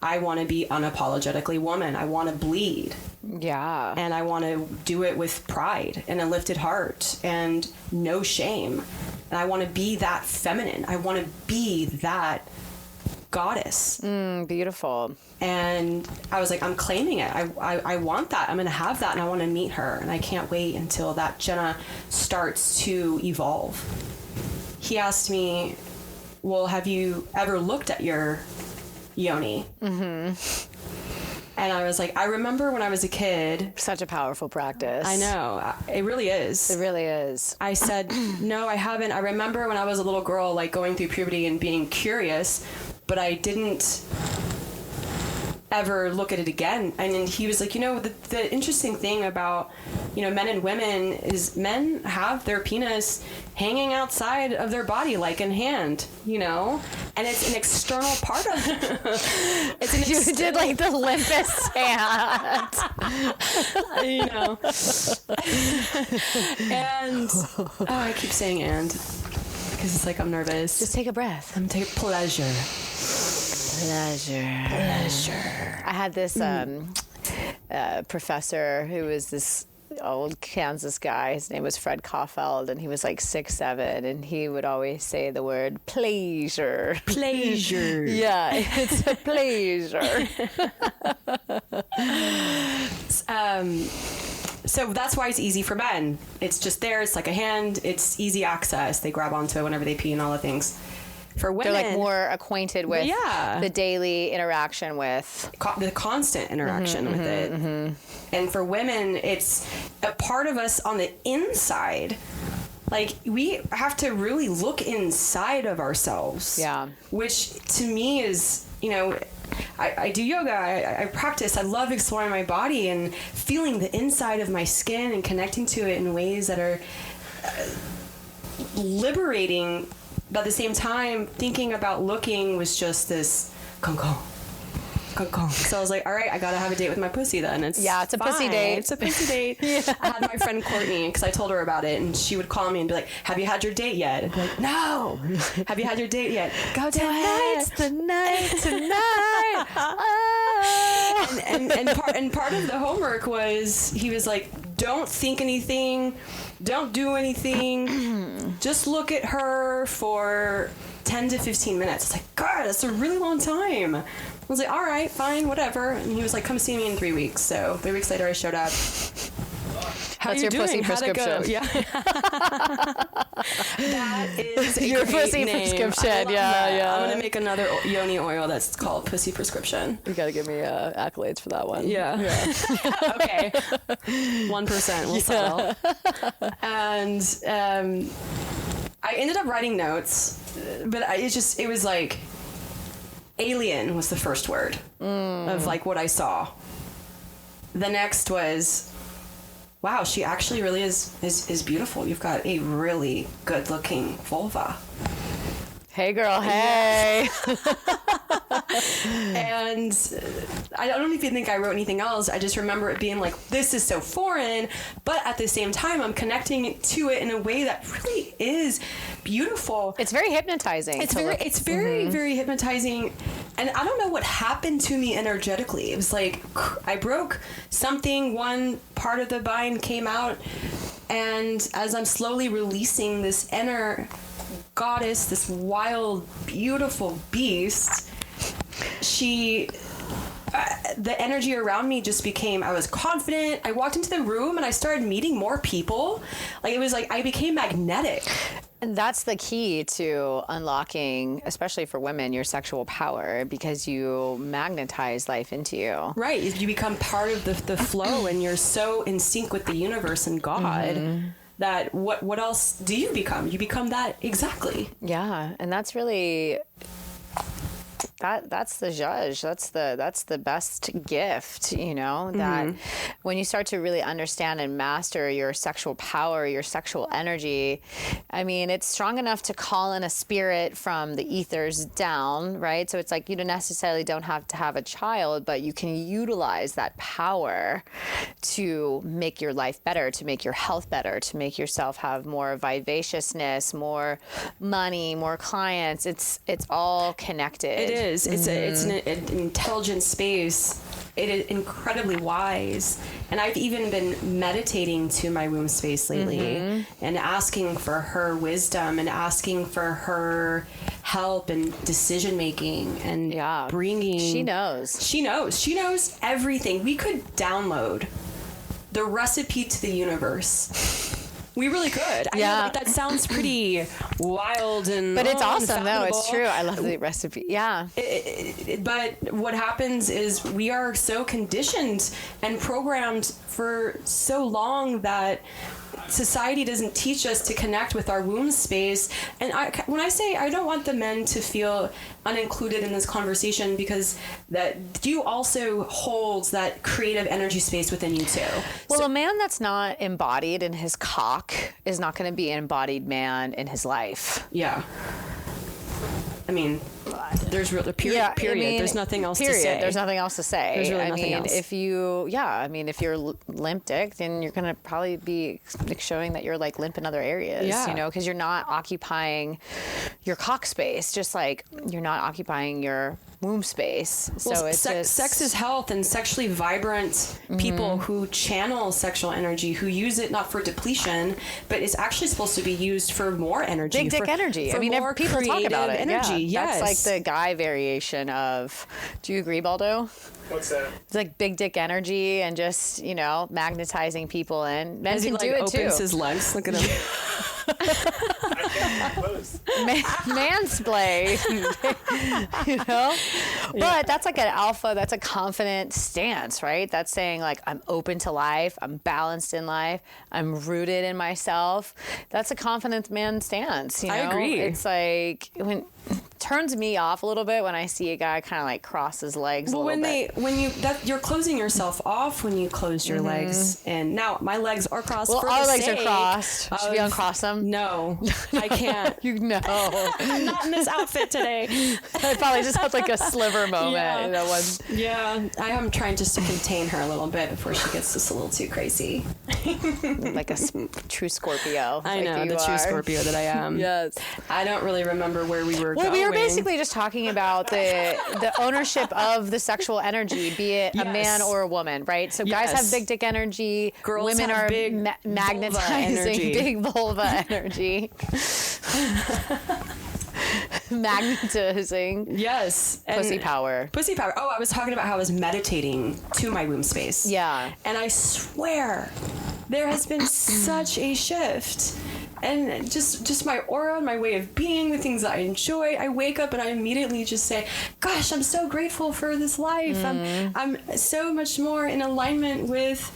I want to be unapologetically woman. I want to bleed. Yeah. And I want to do it with pride and a lifted heart and no shame. And I want to be that feminine. I want to be that goddess. Beautiful. And I was like, I'm claiming it. I want that. I'm going to have that, and I want to meet her. And I can't wait until that Jenna starts to evolve. He asked me, well, have you ever looked at your yoni? Mm-hmm. And I was like, I remember when I was a kid. Such a powerful practice. I know. It really is. It really is. I said, no, I haven't. I remember when I was a little girl, like going through puberty and being curious, but I didn't ever look at it again. And then he was like, the interesting thing about, men and women is men have their penis hanging outside of their body, like in hand, and it's an external part of it. You did like the limpest hand. And I keep saying and because it's like I'm nervous. Just take a breath. I'm taking pleasure. I had this professor who was this old Kansas guy. His name was Fred Kaufeld, and he was like 6'7", and he would always say the word pleasure. Pleasure. Yeah, it's a pleasure. So that's why it's easy for men. It's just there. It's like a hand. It's easy access. They grab onto it whenever they pee and all the things. For women, they're like more acquainted with the daily interaction with the constant interaction with it. Mm-hmm. And for women, it's a part of us on the inside. Like, we have to really look inside of ourselves. Yeah. Which to me is, I do yoga, I practice, I love exploring my body and feeling the inside of my skin and connecting to it in ways that are liberating. But at the same time, thinking about looking was just this con-con. So I was like, all right, I gotta have a date with my pussy then. It's a pussy date. It's a pussy date. Yeah. I had my friend Courtney, because I told her about it, and she would call me and be like, have you had your date yet? I'd be like, no. Have you had your date yet? Go to Tonight's the night tonight. Oh. And part of the homework was, he was like, don't think anything. Don't do anything. Just look at her for 10 to 15 minutes. It's like, God, that's a really long time. I was like, all right, fine, whatever. And he was like, come see me in 3 weeks. So 3 weeks later, I showed up. That's your pussy prescription. Yeah. That is a your great pussy name. prescription. Yeah. I'm going to make another yoni oil that's called pussy prescription. You got to give me accolades for that one. Yeah. Okay. 1%. We'll settle. And I ended up writing notes, but it was like, alien was the first word of like what I saw. The next was, wow, she actually really is beautiful. You've got a really good looking vulva. Hey girl, hey. And I don't even think I wrote anything else. I just remember it being like, this is so foreign, but at the same time, I'm connecting to it in a way that really is beautiful. It's very hypnotizing. It's very, very hypnotizing. And I don't know what happened to me energetically. It was like, I broke something, one part of the bind came out, and as I'm slowly releasing this inner goddess, this wild, beautiful beast, the energy around me just became, I was confident. I walked into the room and I started meeting more people. Like, it was like I became magnetic. And that's the key to unlocking, especially for women, your sexual power, because you magnetize life into you. Right. You become part of the flow, and you're so in sync with the universe and God that what else do you become? You become that exactly. Yeah. And that's really... That's the judge. That's the best gift, that when you start to really understand and master your sexual power, your sexual energy, I mean, it's strong enough to call in a spirit from the ethers down, right? So it's like you don't necessarily have to have a child, but you can utilize that power to make your life better, to make your health better, to make yourself have more vivaciousness, more money, more clients. It's all connected. It is. It's an intelligent space it is incredibly wise. And I've even been meditating to my womb space lately and asking for her wisdom and asking for her help and decision making and bringing. She knows. She knows everything. We could download the recipe to the universe. We really could. I know, like, that sounds pretty wild but it's awesome though. It's true. I love the recipe. Yeah. But what happens is we are so conditioned and programmed for so long that society doesn't teach us to connect with our womb space. And when I say I don't want the men to feel unincluded in this conversation, because that you also hold that creative energy space within you too. Well, a man that's not embodied in his cock is not going to be an embodied man in his life. Yeah. I mean, there's really period. I mean, there's nothing else to say. There's nothing else to say. There's really nothing else. If you're limp dick, then you're gonna probably be showing that you're like limp in other areas. You know, because you're not occupying your cock space, just like you're not occupying your womb space. So well, it's sex is health, and sexually vibrant people who channel sexual energy, who use it not for depletion, but it's actually supposed to be used for more energy. Big dick energy. I mean, more people talk about it. Energy. Yeah. Yes. That's like the guy variation of, do you agree, Baldo? What's that? It's like big dick energy and just, magnetizing people in. Men can do it too. Opens his legs. Look at him. Mansplain, But that's like an alpha. That's a confident stance, right? That's saying like, I'm open to life. I'm balanced in life. I'm rooted in myself. That's a confident man stance. I agree. It's like turns me off a little bit when I see a guy kind of like cross his legs. Well, a little bit. You're closing yourself off when you close your legs. And now my legs are crossed. Well, for our the legs are sake crossed. Should we uncross them? No, I can't. I'm not in this outfit today. I probably just had like a sliver moment. Yeah. I am trying just to contain her a little bit before she gets just a little too crazy. Like a true Scorpio. I know, the true Scorpio that I am. Yes. I don't really remember where we were going. We were basically just talking about the ownership of the sexual energy, be it a man or a woman, right? So guys have big dick energy. Girls women have are big magnetizing big vulva energy. Magnetizing. Yes. Pussy power. Pussy power. Oh, I was talking about how I was meditating to my womb space. Yeah. And I swear there has been such a shift. And just my aura, my way of being, the things that I enjoy. I wake up and I immediately just say, gosh, I'm so grateful for this life. I'm so much more in alignment with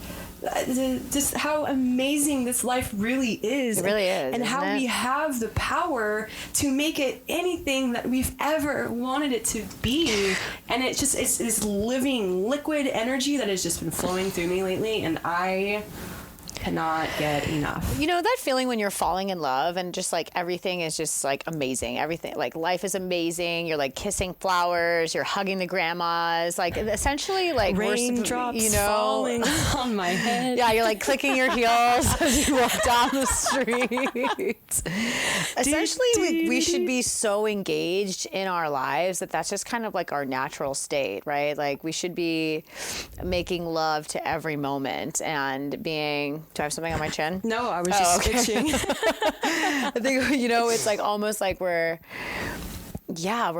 just how amazing this life really is. It really is. And how we have the power to make it anything that we've ever wanted it to be. And it's this living liquid energy that has just been flowing through me lately. And I cannot get enough. You know that feeling when you're falling in love and just like everything is just like amazing. Everything, like life is amazing. You're like kissing flowers. You're hugging the grandmas. Like essentially like raindrops falling on my head. Yeah, you're like clicking your heels as you walk down the street. Essentially, we should be so engaged in our lives that's just kind of like our natural state, right? Like we should be making love to every moment and being. Do I have something on my chin? No, I was just itching. I think, it's like almost like we're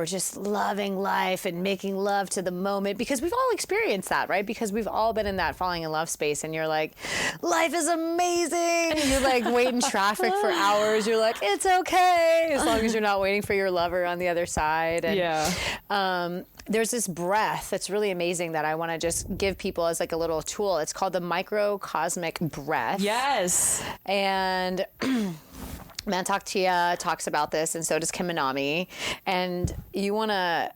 just loving life and making love to the moment because we've all experienced that, right? Because we've all been in that falling in love space and you're like, life is amazing. And you like wait in traffic for hours. You're like, it's okay. As long as you're not waiting for your lover on the other side. And, there's this breath that's really amazing that I want to just give people as like a little tool. It's called the microcosmic breath. Yes. And Mantak Tia talks about this, and so does Kim Minami. And you want to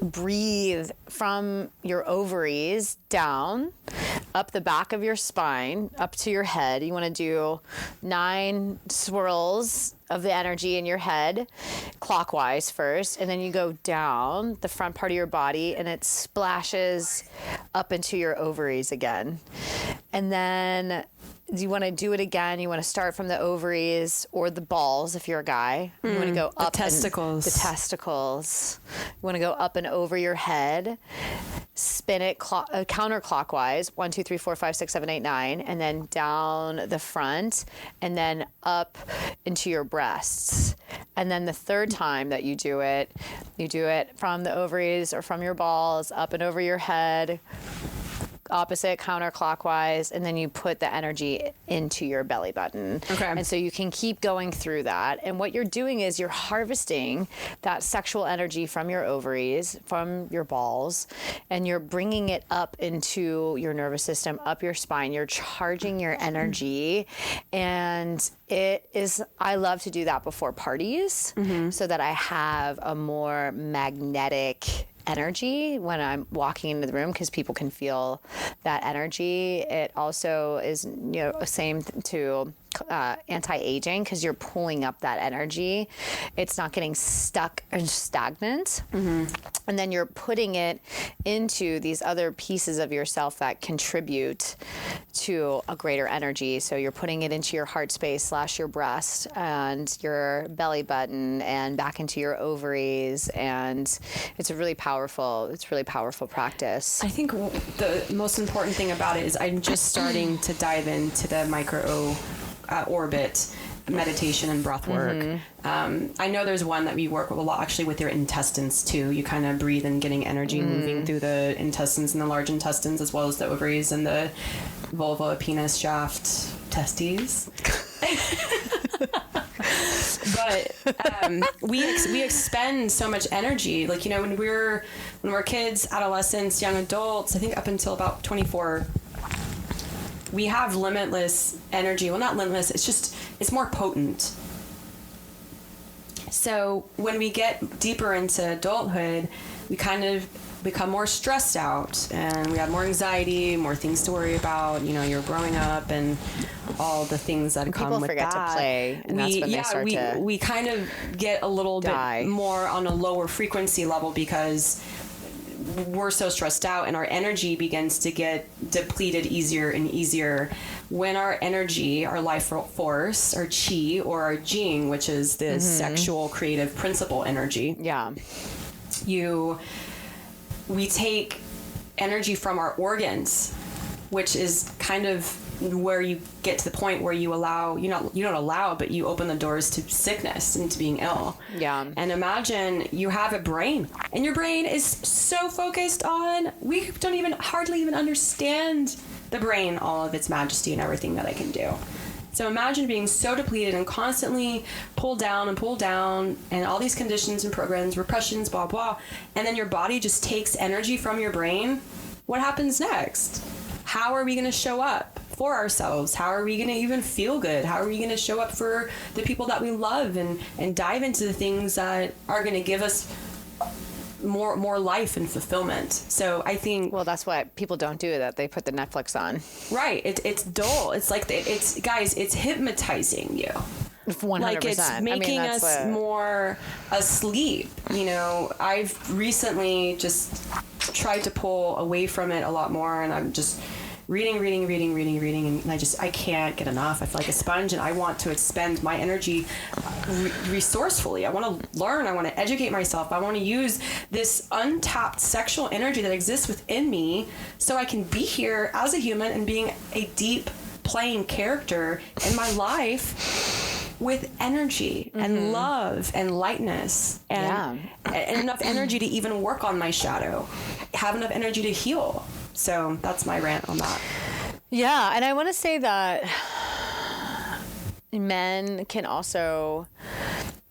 breathe from your ovaries down, up the back of your spine, up to your head. You want to do 9 swirls of the energy in your head, clockwise first, and then you go down the front part of your body, and it splashes up into your ovaries again. And then you want to do it again. You want to start from the ovaries or the balls if you're a guy. You want to go up. The testicles. The testicles. You want to go up and over your head. spin it counterclockwise, 1, 2, 3, 4, 5, 6, 7, 8, 9, and then down the front, and then up into your breasts. And then the third time that you do it from the ovaries or from your balls up and over your head, opposite counterclockwise, and then you put the energy into your belly button. Okay. And so you can keep going through that. And what you're doing is you're harvesting that sexual energy from your ovaries, from your balls, and you're bringing it up into your nervous system, up your spine. You're charging your energy. And I love to do that before parties so that I have a more magnetic energy when I'm walking into the room, because people can feel that energy. It also is, same to anti-aging, because you're pulling up that energy. It's not getting stuck or stagnant. And then you're putting it into these other pieces of yourself that contribute to a greater energy. So you're putting it into your heart space / your breast and your belly button and back into your ovaries. And it's a really powerful practice. I think the most important thing about it is I'm just starting to dive into the micro orbit meditation and breath work. I know there's one that we work with a lot, actually, with your intestines too. You kind of breathe and getting energy moving through the intestines and the large intestines, as well as the ovaries and the vulva, penis, shaft, testes. But we expend so much energy. Like, when we're kids, adolescents, young adults, I think up until about 24, we have limitless energy. Well, not limitless. It's more potent. So when we get deeper into adulthood, we kind of become more stressed out, and we have more anxiety, more things to worry about. You're growing up, and all the things that come with that. People forget to play, and that's when they start to we kind of get a little bit more on a lower frequency level, because we're so stressed out, and our energy begins to get depleted easier and easier. When our energy, our life force, our chi, or our jing, which is the sexual creative principle energy. Yeah. We take energy from our organs, which is kind of where you get to the point where you don't allow, but you open the doors to sickness and to being ill. Yeah. And imagine you have a brain, and your brain is so focused on, we don't hardly even understand the brain, all of its majesty and everything that it can do. So imagine being so depleted and constantly pulled down and all these conditions and programs, repressions, blah, blah. And then your body just takes energy from your brain. What happens next? How are we going to show up for ourselves? How are we going to even feel good? How are we going to show up for the people that we love and dive into the things that are going to give us more life and fulfillment? So I think, well, that's what people don't do, that they put the Netflix on. Right. It's dull. It's like, it's hypnotizing you. 100%. Like, it's making us more asleep. I've recently just tried to pull away from it a lot more, and I'm just reading, and I can't get enough. I feel like a sponge, and I want to expend my energy resourcefully. I want to learn. I want to educate myself. I want to use this untapped sexual energy that exists within me, so I can be here as a human and being a deep playing character in my life with energy and love and lightness and enough energy to even work on my shadow, have enough energy to heal. So that's my rant on that. Yeah. And I want to say that men can also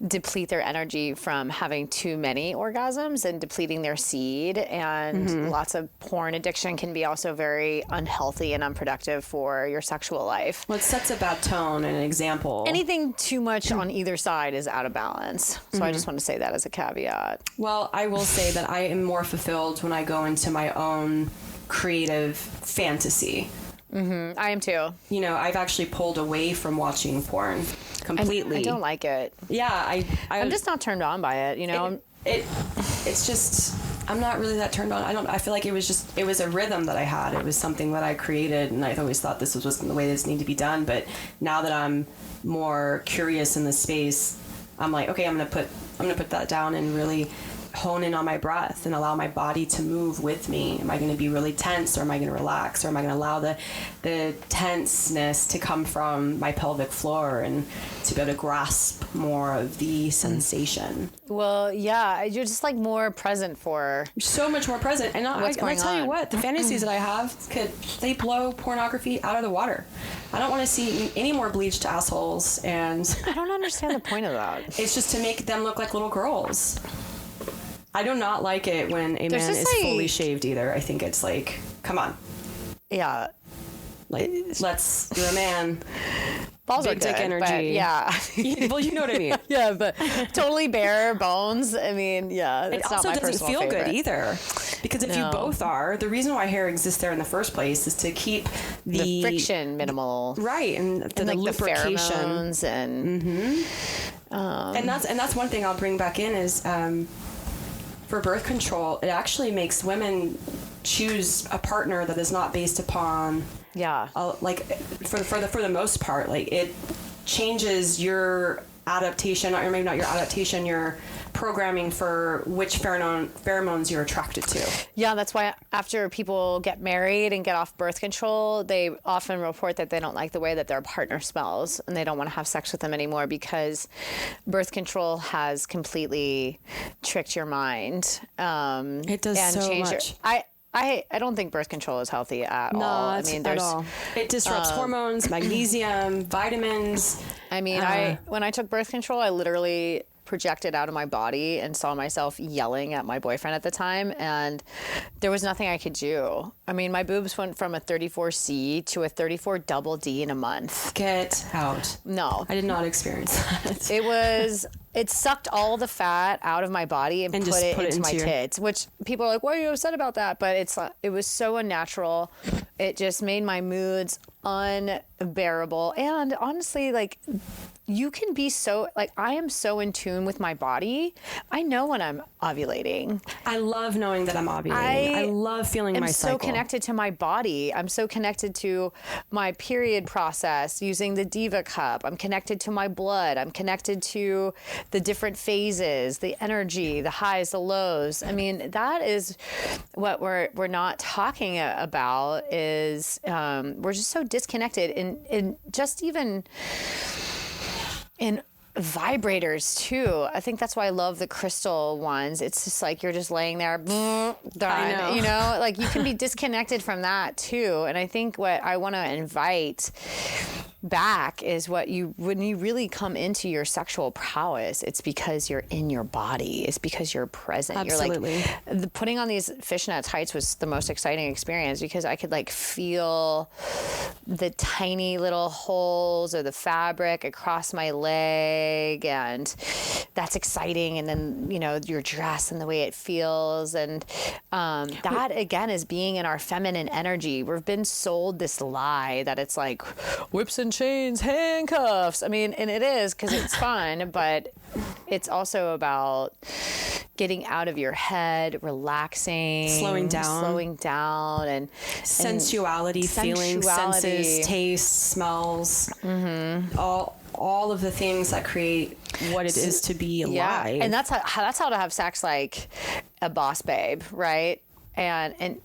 deplete their energy from having too many orgasms and depleting their seed. And lots of porn addiction can be also very unhealthy and unproductive for your sexual life. Well, it sets a bad tone and an example. Anything too much on either side is out of balance. So I just want to say that as a caveat. Well, I will say that I am more fulfilled when I go into my own creative fantasy. I am too. I've actually pulled away from watching porn completely. I don't like it. Yeah, I'm just not turned on by it. It's just, I'm not really that turned on. I feel like it was a rhythm that I had. It was something that I created, and I always thought this was the way this needed to be done. But now that I'm more curious in the space, I'm like, okay, I'm gonna put that down and really hone in on my breath and allow my body to move with me. Am I going to be really tense, or am I going to relax, or am I going to allow the tenseness to come from my pelvic floor and to be able to grasp more of the sensation? Well, yeah, you're just like more present for so much more present. And I tell you what, the fantasies that I have they blow pornography out of the water. I don't want to see any more bleached assholes, and I don't understand the point of that. It's just to make them look like little girls. I do not like it when a man is fully shaved either. I think it's like, come on. Yeah. Like, you're a man. Balls big are good, dick energy. Yeah. Well, you know what I mean. Yeah, but totally bare bones. I mean, yeah. It also doesn't feel good either. Because if you both are, the reason why hair exists there in the first place is to keep the friction minimal. Right. And the like lubrication. The pheromones and and that's one thing I'll bring back in is for birth control, it actually makes women choose a partner that is not based upon like for the most part, like it changes your adaptation, or maybe not your adaptation, your programming for which pheromones you're attracted to. Yeah, that's why after people get married and get off birth control, they often report that they don't like the way that their partner smells and they don't want to have sex with them anymore because birth control has completely tricked your mind. It does and so much. I don't think birth control is healthy at all. I mean, at all. It disrupts hormones, magnesium, vitamins. I mean, when I took birth control, I literally projected out of my body and saw myself yelling at my boyfriend at the time, and there was nothing I could do. I mean, my boobs went from a 34C to a 34 double D in a month. Get out. No. I did not experience that. It sucked all the fat out of my body and put it into my tits, which people are like, why are you upset about that? But it was so unnatural. It just made my moods unbearable. And honestly, like, you can be so, like, I am so in tune with my body. I know when I'm ovulating. I love knowing that I'm ovulating. I love feeling my cycle. I'm so connected to my body. I'm so connected to my period process using the Diva cup. I'm connected to my blood. I'm connected to the different phases, the energy, the highs, the lows. I mean, that is what we're not talking about is we're just so disconnected in just even in vibrators too. I think that's why I love the crystal ones. It's just like you're just laying there, done. I know. You know, like you can be disconnected from that too. And I think what I want to invite back is when you really come into your sexual prowess, it's because you're in your body. It's because you're present. Absolutely. You're like, putting on these fishnet tights was the most exciting experience because I could like feel the tiny little holes of the fabric across my leg, and that's exciting. And then, you know, your dress and the way it feels. And that again is being in our feminine energy. We've been sold this lie that it's like whips and chains, handcuffs. I mean, and it is because it's fun, but it's also about getting out of your head, relaxing, slowing down, and sensuality, feeling, senses, taste, smells, all of the things that create what it is to be alive. Yeah, and that's how to have sex like a boss babe, right? And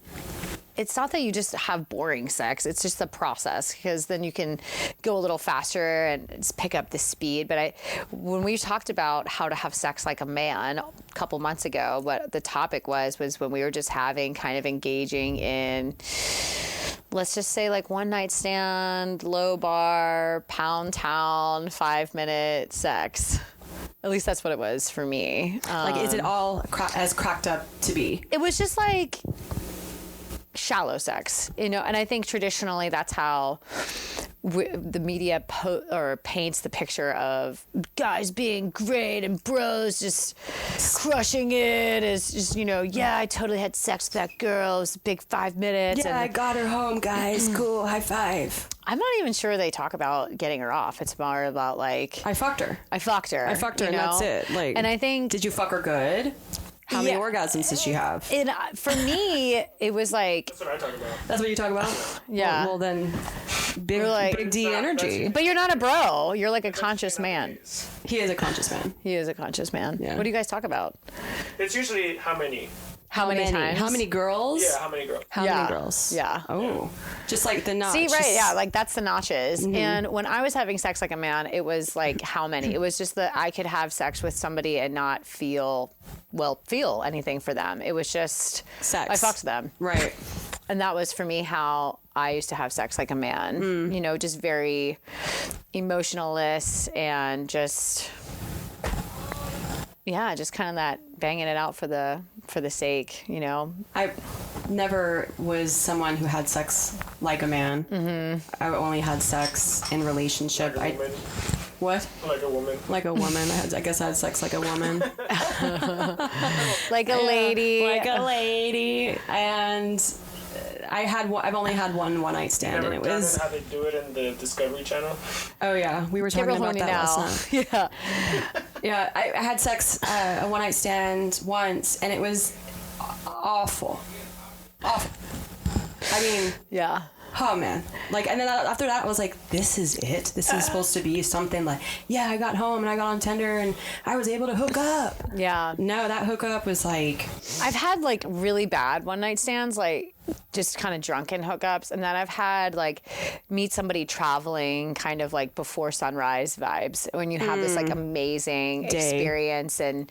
it's not that you just have boring sex. It's just the process, because then you can go a little faster and just pick up the speed. But when we talked about how to have sex like a man a couple months ago, what the topic was when we were just kind of engaging in, let's just say like one night stand, low bar, pound town, 5-minute sex. At least that's what it was for me. Like, is it all as cracked up to be? It was just like shallow sex, you know, and I think traditionally that's how the media paints the picture of guys being great and bros just crushing it. Is just, you know, yeah, I totally had sex with that girl. It was a big 5 minutes. Yeah, I got her home, guys. Cool, high five. I'm not even sure they talk about getting her off. It's more about like, I fucked her, and that's it. Like, and I think, did you fuck her good? How many orgasms did she have? For me, it was like... That's what I talk about. That's what you talk about? Yeah. Well, then, big D energy. But you're not a bro. You're like a conscious man. He is a conscious man. He is a conscious man. Yeah. What do you guys talk about? It's usually how many. How many times? How many girls? Yeah, how many girls? How many girls? Yeah. Oh. Just like the notch. See, right, yeah, like that's the notches. Mm-hmm. And when I was having sex like a man, it was like how many? It was just that I could have sex with somebody and not feel anything for them. It was just sex. I fucked them. Right. And that was for me how I used to have sex like a man. You know, just very emotionless and just... Yeah, just kind of that banging it out for the sake, you know. I never was someone who had sex like a man. Mm-hmm. I only had sex in relationship. Like a woman. What? Like a woman. Like a woman. I guess I had sex like a woman. Like a lady. Like a lady. And I've only had one night stand, and it was how they do it in the Discovery Channel. Oh yeah, we were talking about that last night. Yeah, yeah. I had sex a one night stand once, and it was awful. I mean, yeah. Oh man, like, and then after that I was like, this is it. This is supposed to be something like, yeah, I got home and I got on Tinder and I was able to hook up. Yeah. No, that hookup was like, I've had like really bad one night stands, like just kind of drunken hookups, and then I've had like meet somebody traveling, kind of like before sunrise vibes, when you have this like amazing experience and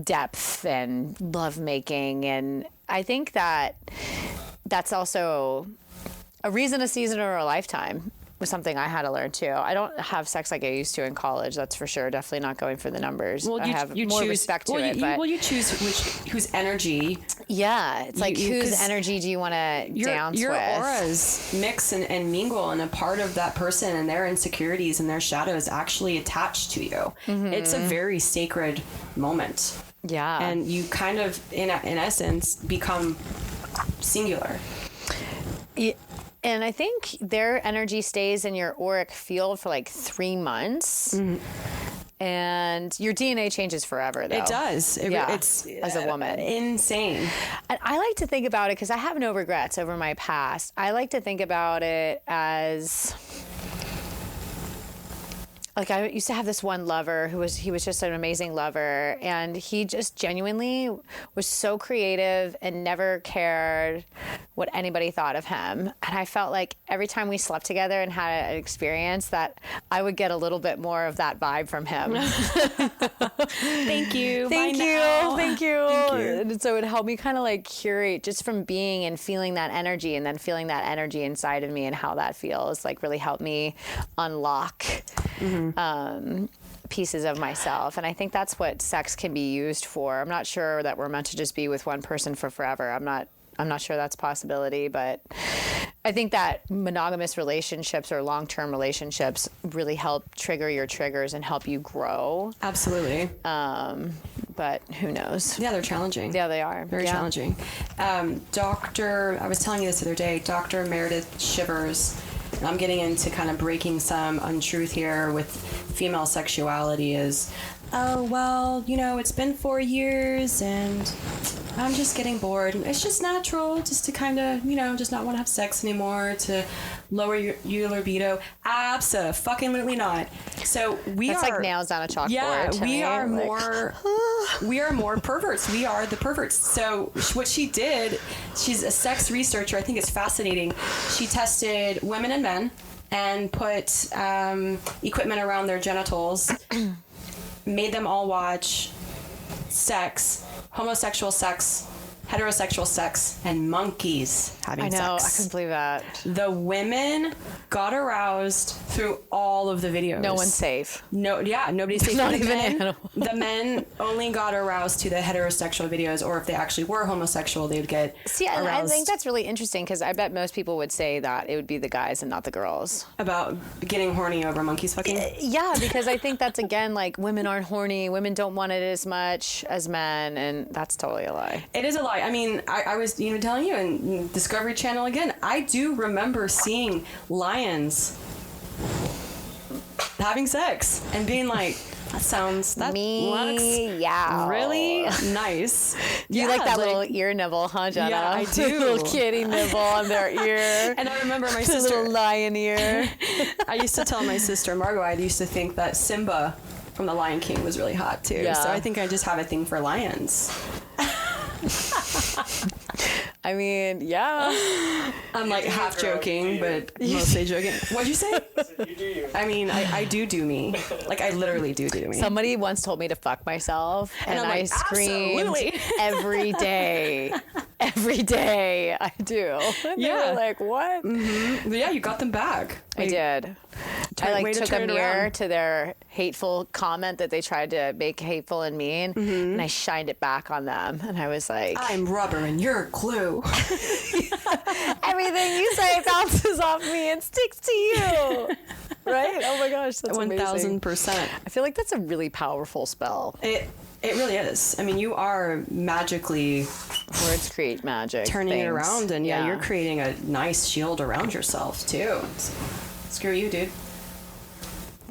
depth and lovemaking. And I think that's also a reason, a season, or a lifetime was something I had to learn too. I don't have sex like I used to in college, that's for sure. Definitely not going for the numbers. Well, I have more respect to it. Well, you choose whose energy. Yeah, it's like whose energy do you want to dance with? Your auras mix and mingle, and a part of that person and their insecurities and their shadows actually attached to you. Mm-hmm. It's a very sacred moment. Yeah. And you kind of, in essence, become singular. Yeah. And I think their energy stays in your auric field for like 3 months. Mm-hmm. And your DNA changes forever, though. It does. It's as a woman. Insane. And I like to think about it, because I have no regrets over my past. I like to think about it as... Like, I used to have this one lover he was just an amazing lover, and he just genuinely was so creative and never cared what anybody thought of him. And I felt like every time we slept together and had an experience, that I would get a little bit more of that vibe from him. Thank you. Thank you. And so it helped me kind of like curate just from being and feeling that energy, and then feeling that energy inside of me and how that feels, like really helped me unlock pieces of myself. And I think that's what sex can be used for. I'm not sure that we're meant to just be with one person for forever. I'm not sure that's a possibility, but I think that monogamous relationships or long-term relationships really help trigger your triggers and help you grow. Absolutely. But who knows? Yeah, they're challenging. Yeah, they are. Very challenging. I was telling you this the other day, Dr. Meredith Shivers, I'm getting into kind of breaking some untruth here with female sexuality, is, oh, well, it's been 4 years and I'm just getting bored. It's just natural just to kind of, just not want to have sex anymore, to lower your libido. Absolutely not. So that's like nails on a chalkboard. Yeah, we are more perverts. We are the perverts. So what she did, she's a sex researcher. I think it's fascinating. She tested women and men and put equipment around their genitals, made them all watch sex, homosexual sex, heterosexual sex, and monkeys having sex. I know, I couldn't believe that. The women got aroused through all of the videos. No one's safe. Nobody's safe. Not even animals. The men only got aroused to the heterosexual videos, or if they actually were homosexual, they would get aroused. I think that's really interesting, because I bet most people would say that it would be the guys and not the girls. About getting horny over monkeys fucking? Yeah, because I think that's, again, like, women aren't horny, women don't want it as much as men, and that's totally a lie. It is a lie. I mean, I was telling you in Discovery Channel again, I do remember seeing lions having sex and being like, That Me, looks yeah. really nice. You like that little ear nibble, huh, Jenna? Yeah, I do. Little kitty nibble on their ear. And I remember my The sister, little lion ear. I used to tell my sister Margot, I used to think that Simba from The Lion King was really hot too. Yeah. So I think I just have a thing for lions. I mean, yeah. I'm like half joking, but mostly joking. What'd you say? You do you. I mean, I do me. Like, I literally do me. Somebody once told me to fuck myself, and I'm I like, screamed absolutely. every day. Every day I do. And they Yeah. were like, what? Mm-hmm. But yeah, you got them back. I did. I way to took a turn it mirror around. to their hateful comment that they tried to make hateful and mean, and I shined it back on them. And I was like, I'm rubber and you're glue. everything you say bounces off me and sticks to you. Right? Oh my gosh, that's amazing. 1000%. I feel like that's a really powerful spell. It really is. I mean, you are magically Words create magic. turning it things. around, and yeah, you're creating a nice shield around yourself too. Screw you, dude.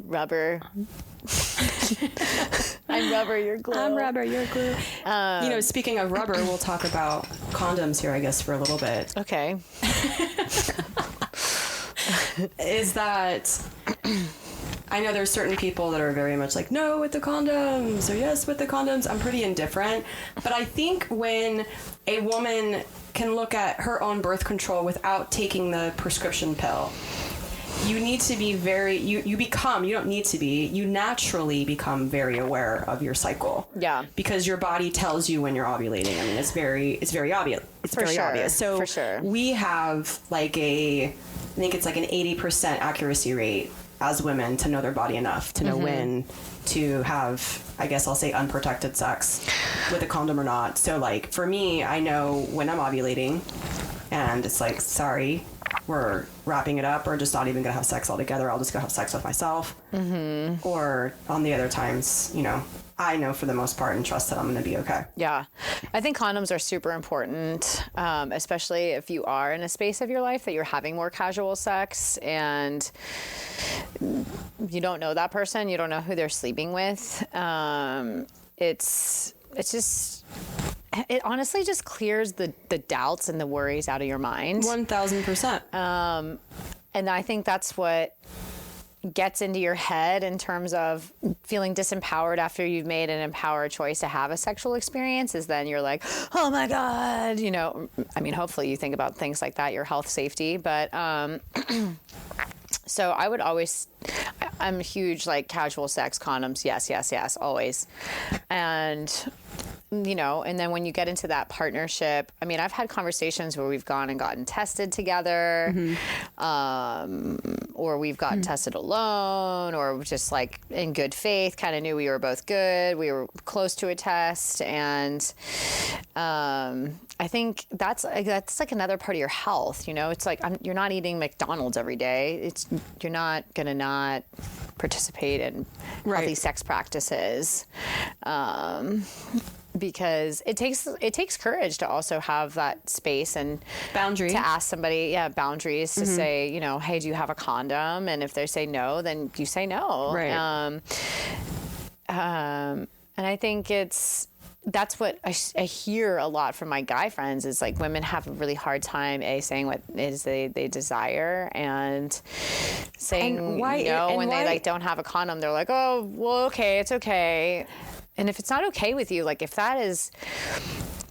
Rubber. I'm rubber, you're glue. I'm rubber, you're glue. Speaking of rubber, we'll talk about condoms here, I guess, for a little bit. Okay. Is that I know there's certain people that are very much like, no with the condoms, or yes with the condoms. I'm pretty indifferent. But I think when a woman can look at her own birth control without taking the prescription pill, you need to be you naturally become very aware of your cycle. Yeah. Because your body tells you when you're ovulating. I mean, it's very obvious. It's For very sure. obvious. So For sure. we have I think it's like an 80% accuracy rate as women to know their body enough to know when to have, I guess I'll say, unprotected sex with a condom or not. So like for me, I know when I'm ovulating and it's like, sorry, we're wrapping it up, or just not even gonna have sex altogether. I'll just go have sex with myself. Or on the other times, I know for the most part and trust that I'm gonna be okay. Yeah. I think condoms are super important, especially if you are in a space of your life that you're having more casual sex and you don't know that person, you don't know who they're sleeping with. It honestly just clears the doubts and the worries out of your mind. 1000%. And I think that's what gets into your head in terms of feeling disempowered after you've made an empowered choice to have a sexual experience, is then you're like, oh my God, I mean, hopefully you think about things like that, your health, safety, but, so I would always, I'm huge, like casual sex, condoms. Yes, always. And, and then when you get into that partnership, I mean, I've had conversations where we've gone and gotten tested together, or we've gotten tested alone, or just like in good faith, kind of knew we were both good. We were close to a test. And, I think that's like another part of your health. It's like, you're not eating McDonald's every day. You're not going to not participate in healthy sex practices. Because it takes courage to also have that space and boundaries to ask somebody, boundaries to say, hey, do you have a condom? And if they say no, then you say no. Right. And I think that's what I hear a lot from my guy friends is like women have a really hard time saying what it is they desire, and saying when they like don't have a condom. They're like, oh, well, okay, it's okay. And if it's not okay with you, like if that is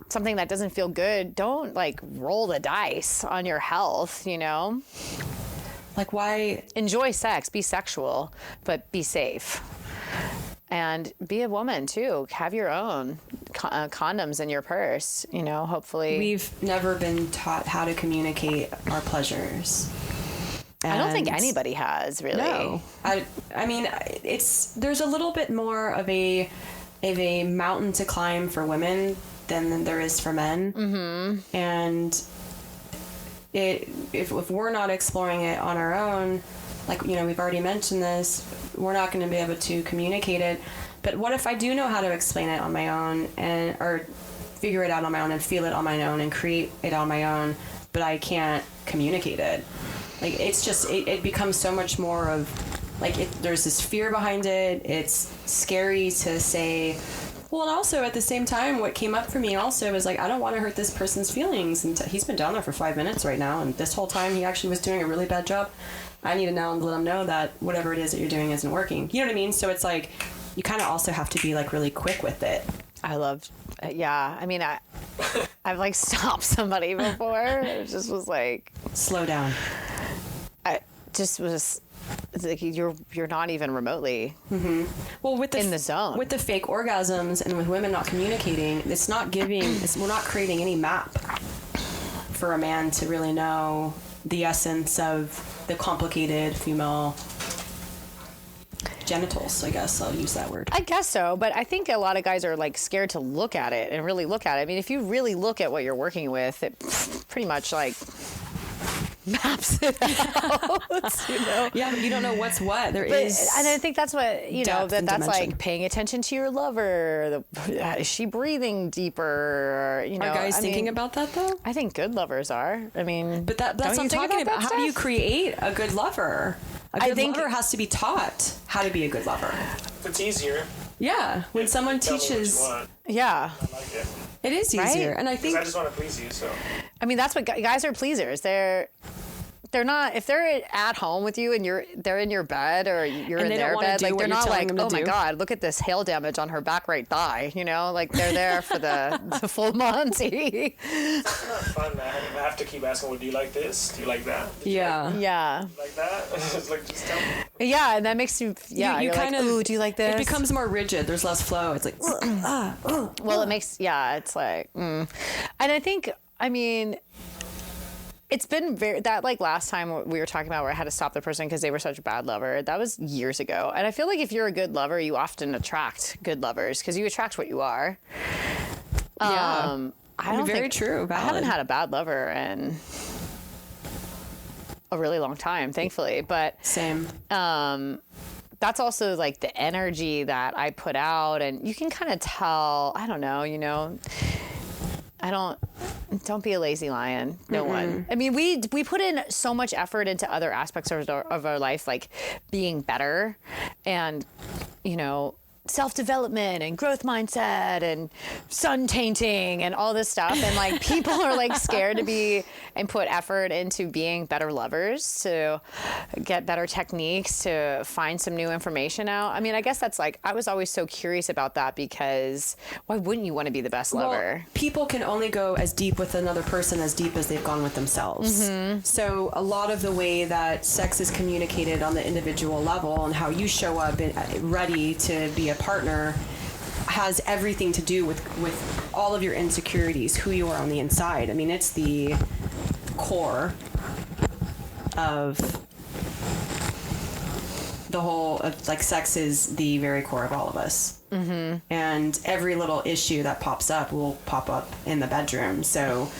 something that doesn't feel good, don't like roll the dice on your health, Like why? Enjoy sex, be sexual, but be safe. And be a woman too. Have your own condoms in your purse, hopefully. We've never been taught how to communicate our pleasures. I don't think anybody has, really. No. I mean, there's a little bit more of a mountain to climb for women than there is for men. Mm-hmm. And if we're not exploring it on our own, like, we've already mentioned this, we're not going to be able to communicate it. But what if I do know how to explain it on my own or figure it out on my own and feel it on my own and create it on my own, but I can't communicate it? Like, it's just, it becomes so much more of Like, there's this fear behind it. It's scary to say. Well, and also at the same time, what came up for me also was like, I don't want to hurt this person's feelings. And he's been down there for 5 minutes right now. And this whole time he actually was doing a really bad job. I need to now let him know that whatever it is that you're doing isn't working. You know what I mean? So it's like, you kind of also have to be like really quick with it. I love, yeah. I mean, I've like stopped somebody before. It just was like, slow down. I just was. It's like you're not even remotely well with the in the zone. With the fake orgasms and with women not communicating, it's not giving. We're not creating any map for a man to really know the essence of the complicated female genitals. I guess I'll use that word. I guess so, but I think a lot of guys are like scared to look at it and really look at it. I mean, if you really look at what you're working with, it pretty much like maps it out, you know? Yeah, but you don't know what's what. And I think that's what, you know, that's like paying attention to your lover. Is she breathing deeper? You know, are guys thinking about that though? I think good lovers are. I mean, but that's what I'm talking about. How do you create a good lover? A good lover has to be taught how to be a good lover. It's easier. Yeah, when someone teaches. Yeah. I like it. It is easier, right? And I think I just want to please you. So. I mean, that's what guys are pleasers. They're not, if they're at home with you and they're in your bed or you're in their bed, like they're not like, oh my God, look at this hail damage on her back right thigh, you know, like they're there for the full Monty. It's not fun, man. I have to keep asking, well, do you like this? Do you like that? Yeah. Like that? It's like, just tell me. Yeah, and that makes you, you're kind like, ooh, do you like this? It becomes more rigid. There's less flow. It's like, well, it makes, it's like, And I think, I mean, it's been that like last time we were talking about where I had to stop the person because they were such a bad lover. That was years ago. And I feel like if you're a good lover, you often attract good lovers because you attract what you are. Yeah. Very true. Valid. I haven't had a bad lover in a really long time, thankfully. But same. That's also like the energy that I put out, and you can kind of tell. I don't know, you know. Don't be a lazy lion. No one. I mean, we put in so much effort into other aspects of our life, like being better and, you know, self-development and growth mindset and sun tainting and all this stuff. And like people are like scared to be and put effort into being better lovers, to get better techniques, to find some new information out. I mean, I guess that's like, I was always so curious about that because why wouldn't you want to be the best lover? People can only go as deep with another person as deep as they've gone with themselves. So a lot of the way that sex is communicated on the individual level and how you show up ready to be a partner has everything to do with all of your insecurities, who you are on the inside. I mean, it's the core of the whole of, like, sex is the very core of all of us. And every little issue that pops up will pop up in the bedroom. So,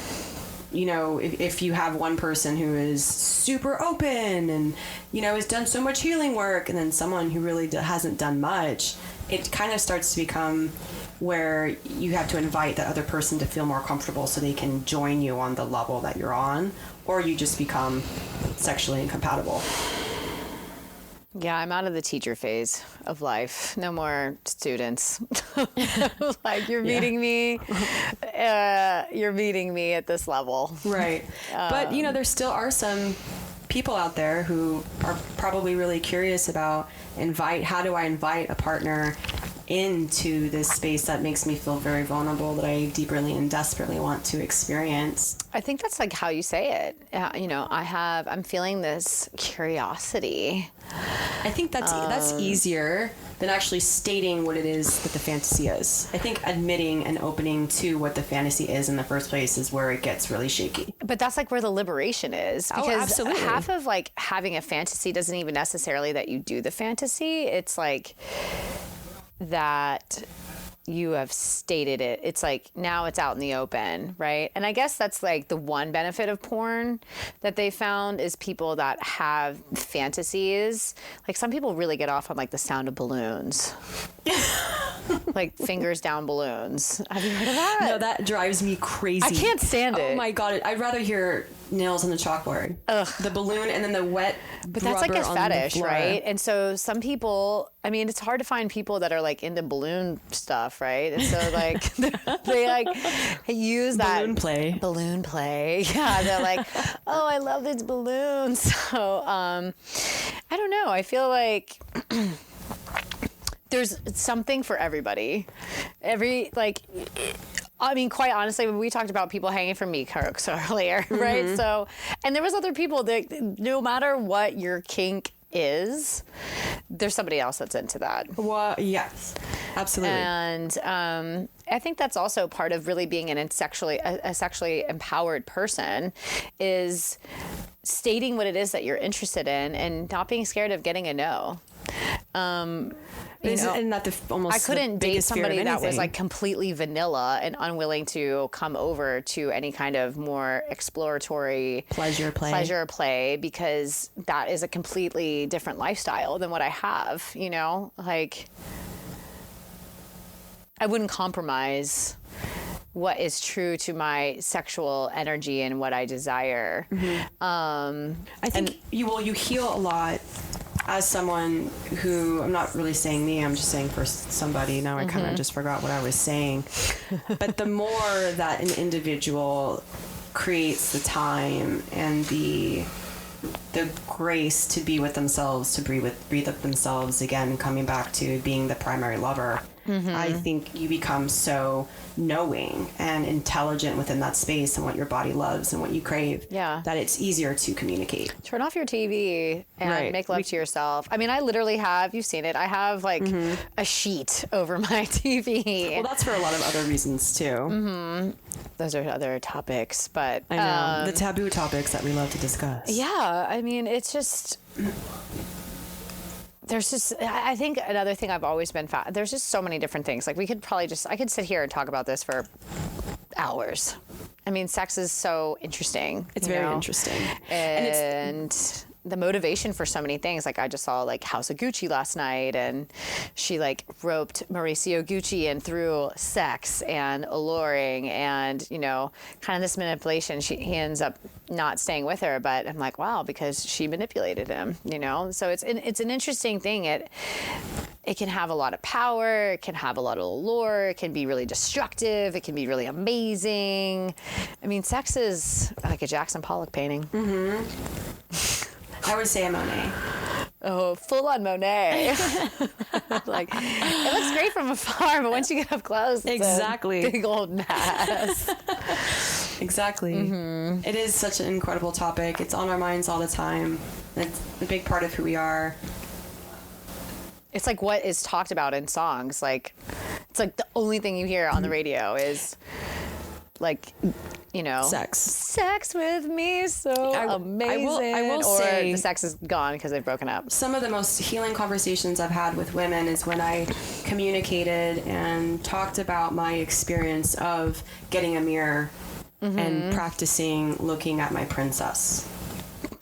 you know, if you have one person who is super open and, you know, has done so much healing work, and then someone who really hasn't done much, it kind of starts to become where you have to invite the other person to feel more comfortable so they can join you on the level that you're on, or you just become sexually incompatible. Yeah, I'm out of the teacher phase of life. No more students. Like, you're meeting me. You're meeting me at this level. Right. But, you know, there still are some people out there who are probably really curious about how do I invite a partner into this space that makes me feel very vulnerable, that I deeply and desperately want to experience. I think that's like how you say it. You know, I'm feeling this curiosity. I think that's easier than actually stating what it is that the fantasy is. I think admitting and opening to what the fantasy is in the first place is where it gets really shaky. But that's like where the liberation is. Because absolutely. Half of like having a fantasy doesn't even necessarily that you do the fantasy. It's like that you have stated it. It's like now it's out in the open, right? And I guess that's like the one benefit of porn that they found is people that have fantasies. Like some people really get off on like the sound of balloons. Like fingers down balloons. Have you heard of that? No, that drives me crazy. I can't stand it. Oh my God. I'd rather hear nails on the chalkboard. Ugh. The balloon and then the wet But that's like a rubber on fetish, the floor. right? And so some people, I mean, it's hard to find people that are like into balloon stuff, right? And so like they like use that balloon play. Yeah, they're like, oh, I love these balloons. So I don't know. I feel like there's something for everybody. I mean, quite honestly, we talked about people hanging from meat hooks earlier, right? So, and there was other people that no matter what your kink is, there's somebody else that's into that. Well, yes, absolutely. And I think that's also part of really being a sexually empowered person is stating what it is that you're interested in and not being scared of getting a no. Isn't that I couldn't date somebody that was like completely vanilla and unwilling to come over to any kind of more exploratory pleasure play because that is a completely different lifestyle than what I have, you know? Like, I wouldn't compromise what is true to my sexual energy and what I desire. I think you heal a lot as someone who, I'm not really saying me, I'm just saying for somebody. Now I kind of just forgot what I was saying. But the more that an individual creates the time and the grace to be with themselves, to breathe up themselves again, coming back to being the primary lover, I think you become so knowing and intelligent within that space and what your body loves and what you crave, that it's easier to communicate. Turn off your TV and make love to yourself. I mean, I literally have, you've seen it, I have like a sheet over my TV. Well, that's for a lot of other reasons too. Those are other topics, but I know the taboo topics that we love to discuss. Yeah, I mean, it's just... I think another thing I've always been there's just so many different things. Like we could probably I could sit here and talk about this for hours. I mean, sex is so interesting. It's very interesting. And the motivation for so many things. Like I just saw like House of Gucci last night and she like roped Mauricio Gucci in through sex and alluring and, you know, kind of this manipulation. He ends up not staying with her, but I'm like, wow, because she manipulated him, you know? So it's an interesting thing. It can have a lot of power. It can have a lot of allure. It can be really destructive. It can be really amazing. I mean, sex is like a Jackson Pollock painting. I would say a Monet. Oh, full on Monet. Like, it looks great from afar, but once you get up close, it's a big old mess. Exactly. It is such an incredible topic. It's on our minds all the time. It's a big part of who we are. It's like what is talked about in songs. Like, it's like the only thing you hear on the radio is like, you know, sex with me, so amazing. I will say the sex is gone because they've broken up. Some of the most healing conversations I've had with women is when I communicated and talked about my experience of getting a mirror and practicing looking at my princess.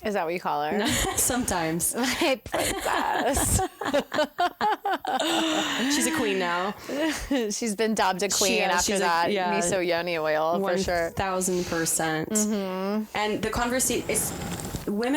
Is that what you call her? Sometimes. My princess. She's a queen now. She's been dubbed a queen after that miso yoni oil, for sure. 1,000%. And the conversation is, when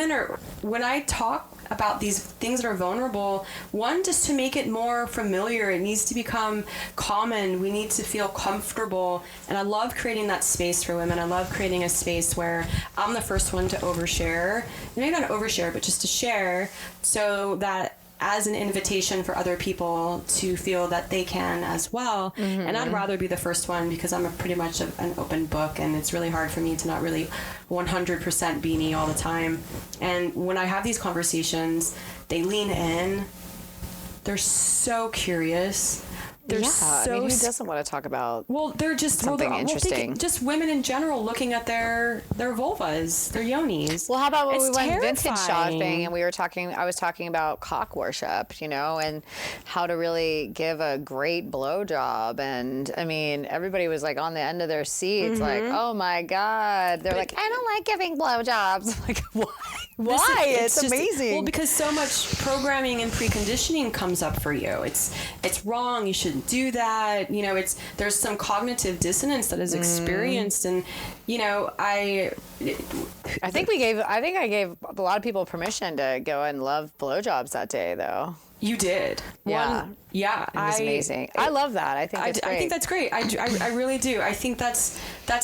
I talk about these things that are vulnerable, one, just to make it more familiar, it needs to become common. We need to feel comfortable. And I love creating that space for women. I love creating a space where I'm the first one to overshare. Maybe not overshare, but just to share so that as an invitation for other people to feel that they can as well. And I'd rather be the first one because I'm pretty much an open book, and it's really hard for me to not really 100% be me all the time. And when I have these conversations, they lean in. They're so curious. They're I mean, who doesn't want to talk about they're just something interesting? Just women in general looking at their vulvas, their yonis. Well, how about when we went vintage shopping and I was talking about cock worship, you know, and how to really give a great blowjob. And I mean, everybody was like on the end of their seats, like, oh my God. They're like, I don't like giving blowjobs. I'm like, what? Why? It's amazing. Well, because so much programming and preconditioning comes up for you. It's wrong. You shouldn't do that. You know, there's some cognitive dissonance that is experienced, and you know, I think I gave a lot of people permission to go and love blowjobs that day, though. You did. Yeah. It was amazing. I love that. I think it's great. I think that's great. I really do. I think that's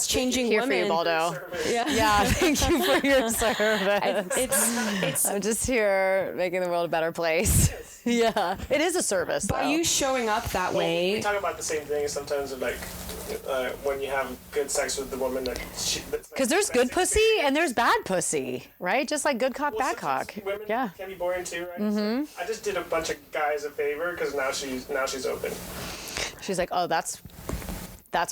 changing here women. For you, Baldo. Yeah. Thank you for your service. It's I'm just here making the world a better place. Yeah. It is a service, By you showing up that way. We talk about the same thing sometimes, like when you have good sex with the woman because there's good pussy and there's bad pussy, right? Just like good cock, bad cock. Women can be boring too, right? So I just did a bunch of guys a favor because now she's open. She's like, oh, that's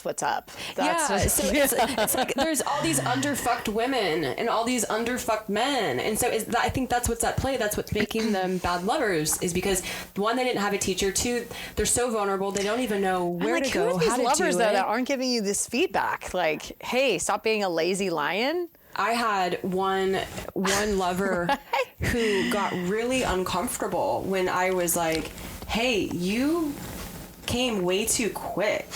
what's up. It's like there's all these underfucked women and all these underfucked men, and so I think that's what's at play. That's what's making them bad lovers, is because one, they didn't have a teacher. Two, they're so vulnerable, they don't even know where to go, how to do it. Who are these lovers though that aren't giving you this feedback? Like, hey, stop being a lazy lion. I had one lover who got really uncomfortable when I was like, hey, you came way too quick.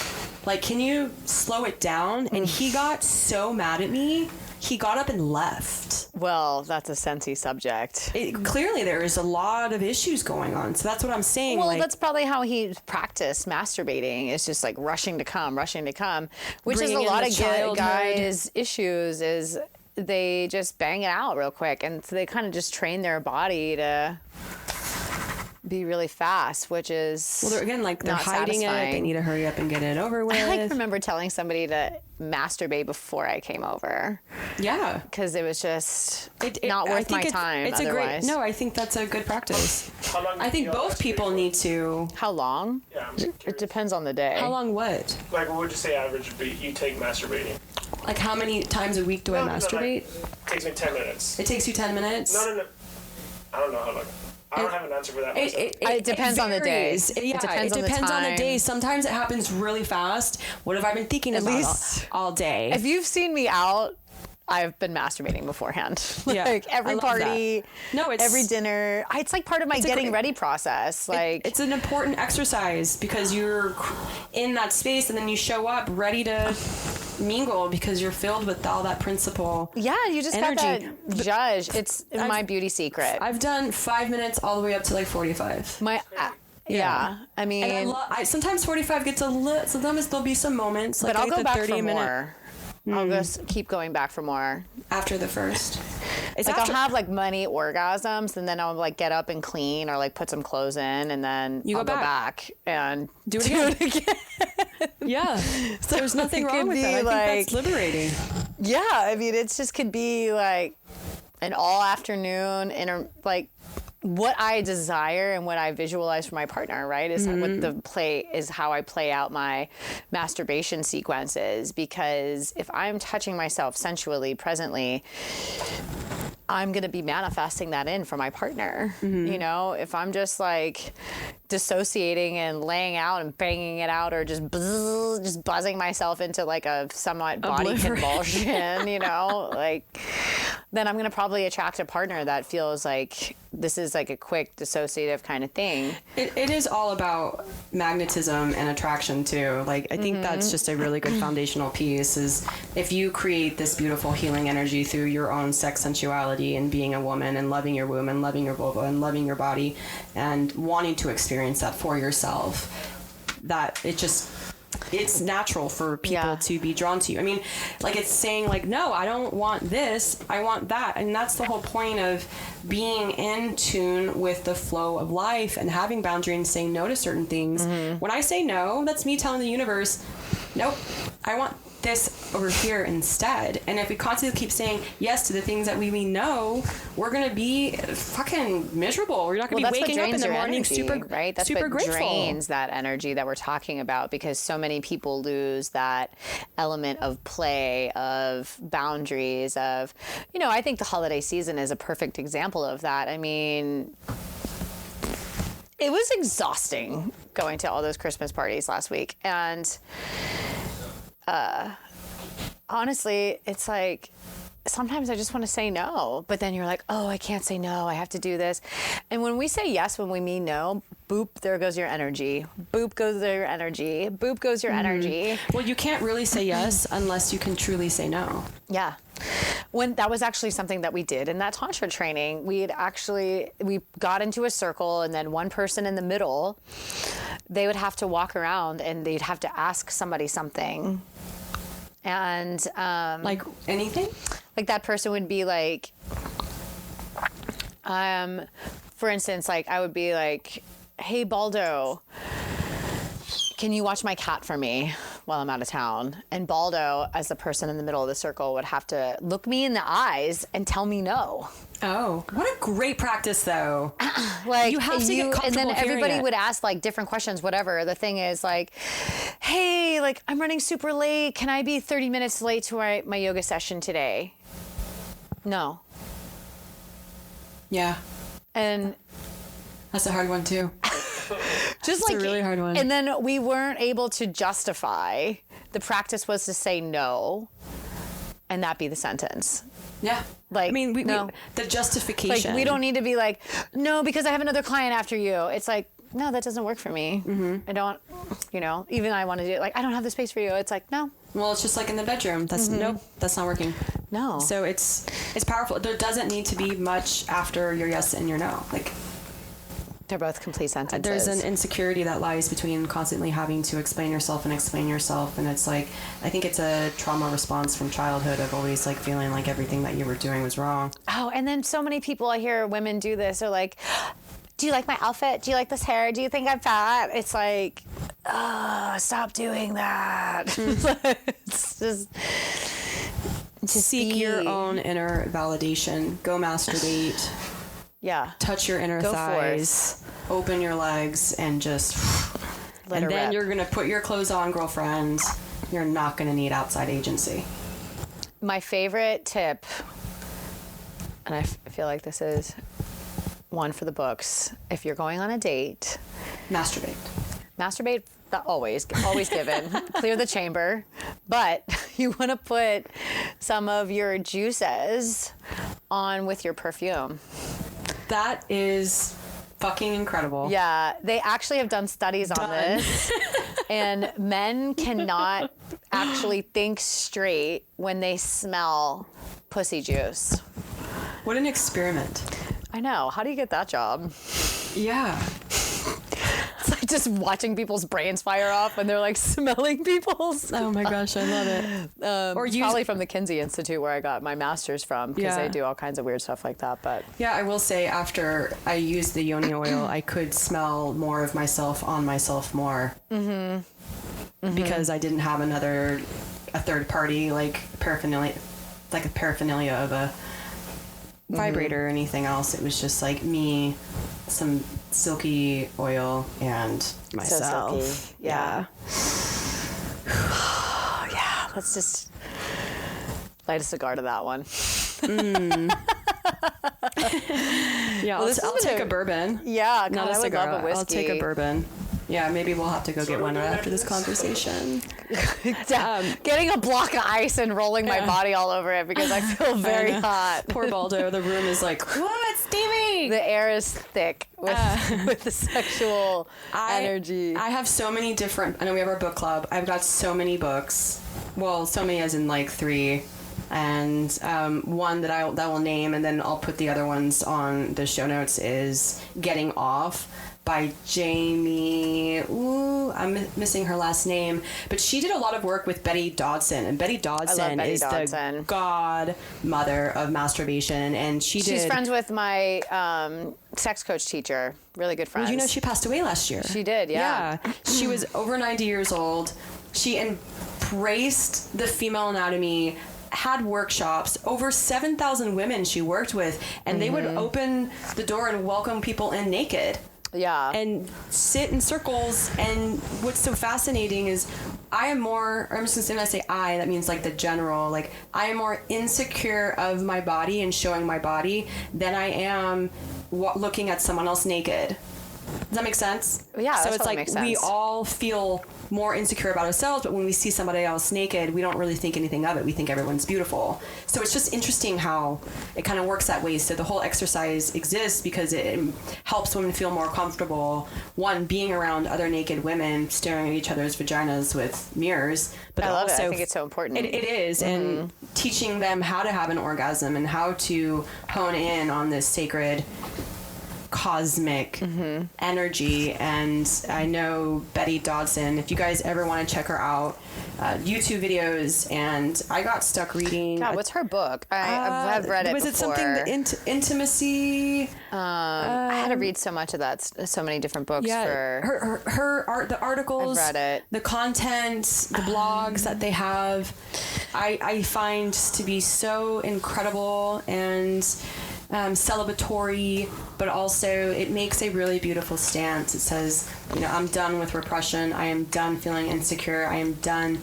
Like, can you slow it down? And he got so mad at me, he got up and left. Well, that's a sensy subject. Clearly, there is a lot of issues going on. So that's what I'm saying. Well, that's probably how he practiced masturbating. It's just like rushing to come, which is a lot of guys' issues is they just bang it out real quick. And so they kind of just train their body to be really fast, which is they're hiding satisfying. It. They need to hurry up and get it over with. I remember telling somebody to masturbate before I came over. Yeah, because it was just not worth my time. It's otherwise. I think that's a good practice. How long I think both people need to. How long? Yeah, it depends on the day. How long? What? Like, what would you say average would be? You take masturbating. Like, how many times a week do I masturbate? It takes me 10 minutes. It takes you 10 minutes? No. I don't know how long. I don't have an answer for that. It depends on the day. It depends on the day. Sometimes it happens really fast. What have I been thinking about all day? If you've seen me out, I've been masturbating beforehand. Yeah, like every party, every dinner. It's like part of my getting ready process. Like it's an important exercise because you're in that space and then you show up ready to mingle because you're filled with all that principle. Yeah, you just energy. Got that judge. It's my beauty secret. I've done 5 minutes all the way up to like 45. Yeah. I mean, and sometimes 45 gets a little. Sometimes there'll be some moments. But I'll go back for more. I'll just keep going back for more. After the first. It's like I'll have like many orgasms and then I'll like get up and clean or like put some clothes in and then I'll go back and do it again. Yeah. So there's nothing wrong with that. I think that's liberating. Yeah. I mean, it just could be like an all afternoon like what I desire and what I visualize for my partner, right, is what how I play out my masturbation sequences. Because if I'm touching myself sensually, presently, I'm going to be manifesting that in for my partner. You know, if I'm just like dissociating and laying out and banging it out or just buzzing myself into like a somewhat body convulsion, you know, like then I'm going to probably attract a partner that feels like this is like a quick dissociative kind of thing. It is all about magnetism and attraction too. Like I think that's just a really good foundational piece is if you create this beautiful healing energy through your own sex sensuality and being a woman and loving your womb and loving your vulva and loving your body and wanting to experience that for yourself, that it's natural for people to be drawn to you. I mean, like it's saying like, no, I don't want this, I want that. And that's the whole point of being in tune with the flow of life and having boundaries and saying no to certain things. When I say no, that's me telling the universe, nope, I want this over here instead. And if we constantly keep saying yes to the things that we know, we're going to be fucking miserable. We're not going to be waking up in the morning super grateful. Drains that energy that we're talking about because so many people lose that element of play, of boundaries, of, you know, I think the holiday season is a perfect example of that. I mean, it was exhausting going to all those Christmas parties last week. And honestly, it's like sometimes I just want to say no, but then you're like, oh, I can't say no. I have to do this. And when we say yes, when we mean no, boop, there goes your energy. Boop goes your energy. Boop goes your energy. Well, you can't really say yes unless you can truly say no. Yeah. When that was actually something that we did in that Tantra training, we got into a circle, and then one person in the middle, they would have to walk around and they'd have to ask somebody something. And like anything? Like that person would be like, for instance, like I would be like, hey, Baldo, can you watch my cat for me while I'm out of town? And Baldo, as the person in the middle of the circle, would have to look me in the eyes and tell me no. Oh, what a great practice, though. Like you have to get comfortable. And then everybody it. would ask like different questions, whatever. The thing is like, hey, like I'm running super late. Can I be 30 minutes late to my yoga session today? No. Yeah. And that's a hard one too. Just it's like a really hard one. And then we weren't able to justify. The practice was to say no, and that be the sentence. Yeah. Like, I mean, no. The justification. Like, we don't need to be like, no, because I have another client after you. It's like, no, that doesn't work for me. Mm-hmm. I don't, even I want to do it. Like, I don't have the space for you. It's like, no. Well, it's just like in the bedroom. That's nope, that's not working. No. So it's powerful. There doesn't need to be much after your yes and your no. Like, they're both complete sentences. There's an insecurity that lies between constantly having to explain yourself, and it's like, I think it's a trauma response from childhood of always like feeling like everything that you were doing was wrong. Oh, and then so many people I hear women do this are like, do you like my outfit? Do you like this hair? Do you think I'm fat? It's like, stop doing that. It's just seek your own inner validation. Go masturbate. Yeah. Touch your inner thighs. Open your legs and just... and then you're going to put your clothes on, girlfriend. You're not going to need outside agency. My favorite tip, and I feel like this is one for the books. If you're going on a date... Masturbate. Masturbate, always given. Clear the chamber. But you want to put some of your juices on with your perfume. That is fucking incredible. Yeah, they actually have done studies on this. And men cannot actually think straight when they smell pussy juice. What an experiment. I know. How do you get that job? Yeah. It's like just watching people's brains fire off when they're like smelling people's. Oh my gosh, I love it. Probably from the Kinsey Institute where I got my master's from, because they do all kinds of weird stuff like that. But yeah, I will say after I used the yoni oil, I could smell more of myself on myself more. Mm-hmm. Mm-hmm. Because I didn't have a third party like a paraphernalia of a vibrator or anything else. It was just like me, some silky oil, and myself. So silky. Yeah. Yeah. Let's just light a cigar to that one. Yeah, well, I'll take a bourbon. Yeah, not a cigar. Love a whiskey. I'll take a bourbon. Yeah, maybe we'll have to go get one after this conversation. Getting a block of ice and rolling my body all over it because I feel very hot. Poor Baldo. The room is like, what, Stevie? The air is thick with the sexual energy. I have so many different... I know we have our book club. I've got so many books. Well, so many as in like 3. And one that I will name, and then I'll put the other ones on the show notes, is Getting Off by Jamie. Ooh, I'm missing her last name. But she did a lot of work with Betty Dodson. And Betty Dodson is the godmother of masturbation. And she's friends with my sex coach teacher. Really good friends. Well, you know, she passed away last year. She did, yeah. She was over 90 years old. She embraced the female anatomy, had workshops, over 7,000 women she worked with, and they would open the door and welcome people in naked. Yeah. And sit in circles. And what's so fascinating is I'm just going to say, when I say I, that means like the general, like I am more insecure of my body and showing my body than I am looking at someone else naked. Does that make sense? Yeah, so that it's totally like makes sense. we all feel more insecure about ourselves, but when we see somebody else naked, we don't really think anything of it. We think everyone's beautiful. So it's just interesting how it kind of works that way. So the whole exercise exists because it helps women feel more comfortable, one, being around other naked women staring at each other's vaginas with mirrors, but I love also it. I think it's so important. It is, and teaching them how to have an orgasm and how to hone in on this sacred cosmic energy. And I know Betty Dodson, if you guys ever want to check her out, YouTube videos, and I got stuck reading. God, what's her book? I've read it was before. Was it something, intimacy? I had to read so much of that, so many different books. Yeah, for her art, the articles, I've read it. The content, the blogs that they have, I find to be so incredible and celebratory, but also it makes a really beautiful stance. It says, I'm done with repression. I am done feeling insecure. I am done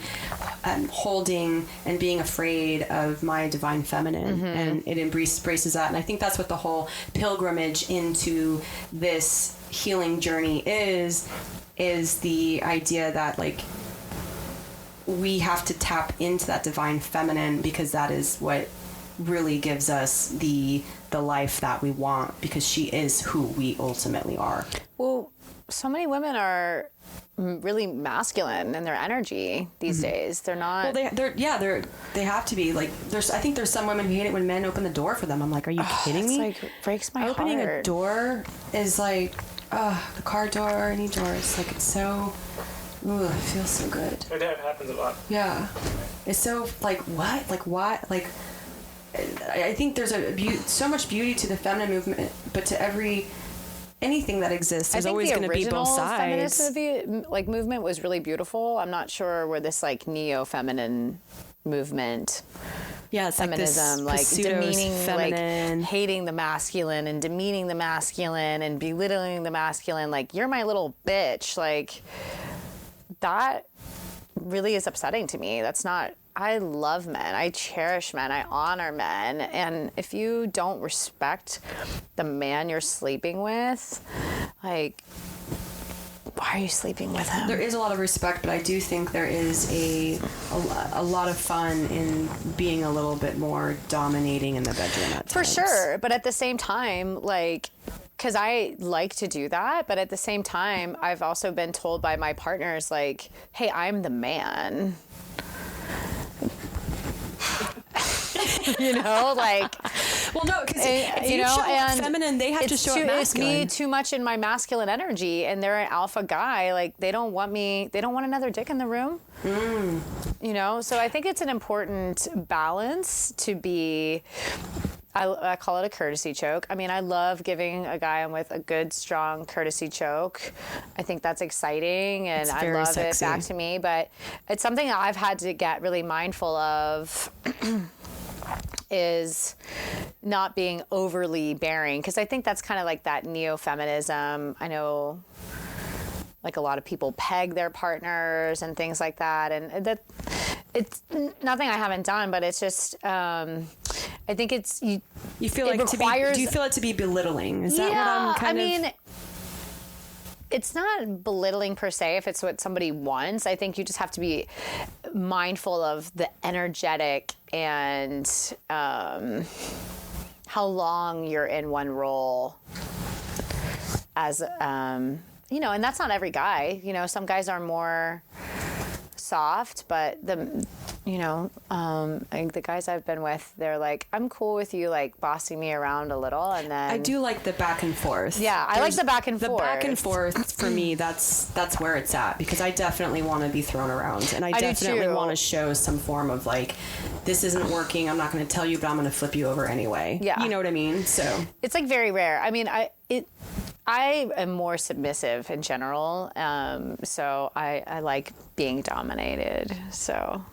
holding and being afraid of my divine feminine. And it embraces that. And I think that's what the whole pilgrimage into this healing journey is the idea that, like, we have to tap into that divine feminine, because that is what really gives us the life that we want, because she is who we ultimately are. Well, so many women are really masculine in their energy these days. They're not. Well, they have to be. Like, I think there's some women who hate it when men open the door for them. I'm like, are you kidding me? It's like, breaks my Opening heart. a door is like, the car door, any door. It's like, it's so. Ooh, it feels so good. It happens a lot. Yeah, it's so like what, like what, like. I think there's so much beauty to the feminine movement, but to anything that exists, there's always going to be both sides. I think the original feminist movement was really beautiful. I'm not sure where this like neo-feminine movement, it's feminism, like demeaning, feminine, like hating the masculine and demeaning the masculine and belittling the masculine. Like, you're my little bitch. Like, that really is upsetting to me. That's not. I love men. I cherish men. I honor men. And if you don't respect the man you're sleeping with, like, why are you sleeping with him? There is a lot of respect, but I do think there is a lot of fun in being a little bit more dominating in the bedroom at times. For sure. But at the same time, like, because I like to do that, but at the same time, I've also been told by my partners, like, hey, I'm the man. Like, well, no, because if you show up feminine, they have to show up masculine. It's me too much in my masculine energy, and they're an alpha guy. Like, they don't want me. They don't want another dick in the room. So I think it's an important balance to be. I call it a courtesy choke. I mean, I love giving a guy I'm with a good, strong courtesy choke. I think that's exciting, and I love sexy. It back to me. But it's something that I've had to get really mindful of is not being overly bearing, because I think that's kind of like that neo-feminism. I know, like, a lot of people peg their partners and things like that, and that it's nothing I haven't done, but it's just I think it's you feel like do you feel it to be belittling? Is that what I'm kind of? I mean, it's not belittling per se if it's what somebody wants. I think you just have to be mindful of the energetic and how long you're in one role as and that's not every guy. Some guys are more soft, but I think the guys I've been with, they're like, I'm cool with you, like, bossing me around a little, and then I do like the back and forth. Yeah, I like the back and forth. The back and forth for me, that's where it's at, because I definitely want to be thrown around, and I definitely want to show some form of, like, this isn't working. I'm not going to tell you, but I'm going to flip you over anyway. Yeah, you know what I mean. So it's like very rare. I mean, I am more submissive in general, so I like being dominated. So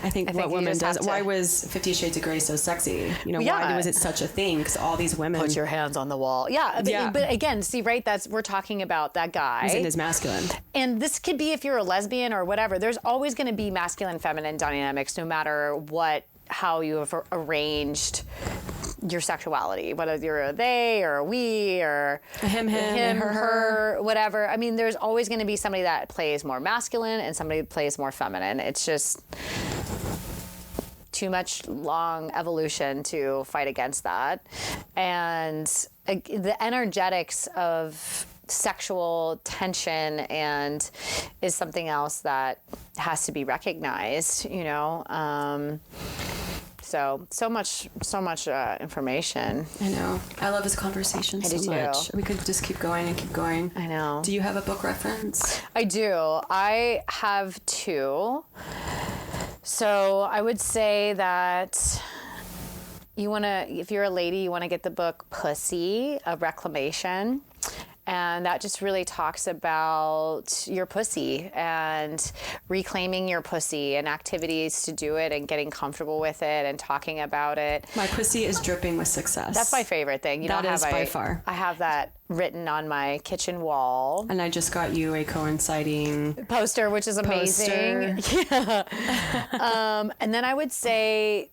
I think what women does. Why was 50 Shades of Grey so sexy? Why was it such a thing? Because all these women put your hands on the wall. But again, see, right? We're talking about that guy. He's in his masculine. And this could be if you're a lesbian or whatever. There's always going to be masculine, feminine dynamics, no matter how you have arranged your sexuality, whether you're a they or a we or a him, her, whatever. I mean, there's always going to be somebody that plays more masculine and somebody that plays more feminine. It's just too much long evolution to fight against that. And the energetics of sexual tension and is something else that has to be recognized, you know. So much information. I know. I love this conversation so much. We could just keep going and keep going. I know. Do you have a book reference? I do. I have two. So I would say that if you're a lady, you want to get the book Pussy, A Reclamation. And that just really talks about your pussy and reclaiming your pussy and activities to do it and getting comfortable with it and talking about it. My pussy is dripping with success. That's my favorite thing. That is by far. I have that written on my kitchen wall. And I just got you a coinciding poster, which is amazing. Yeah. And then I would say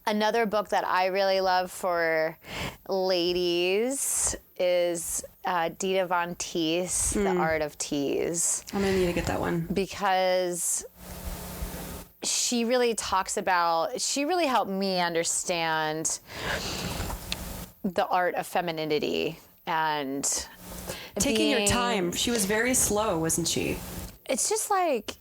another book that I really love for ladies is Hdyh Von Teese, The Art of Tease. I'm going to need to get that one. Because she really helped me understand the art of femininity and taking your time. She was very slow, wasn't she? It's just like,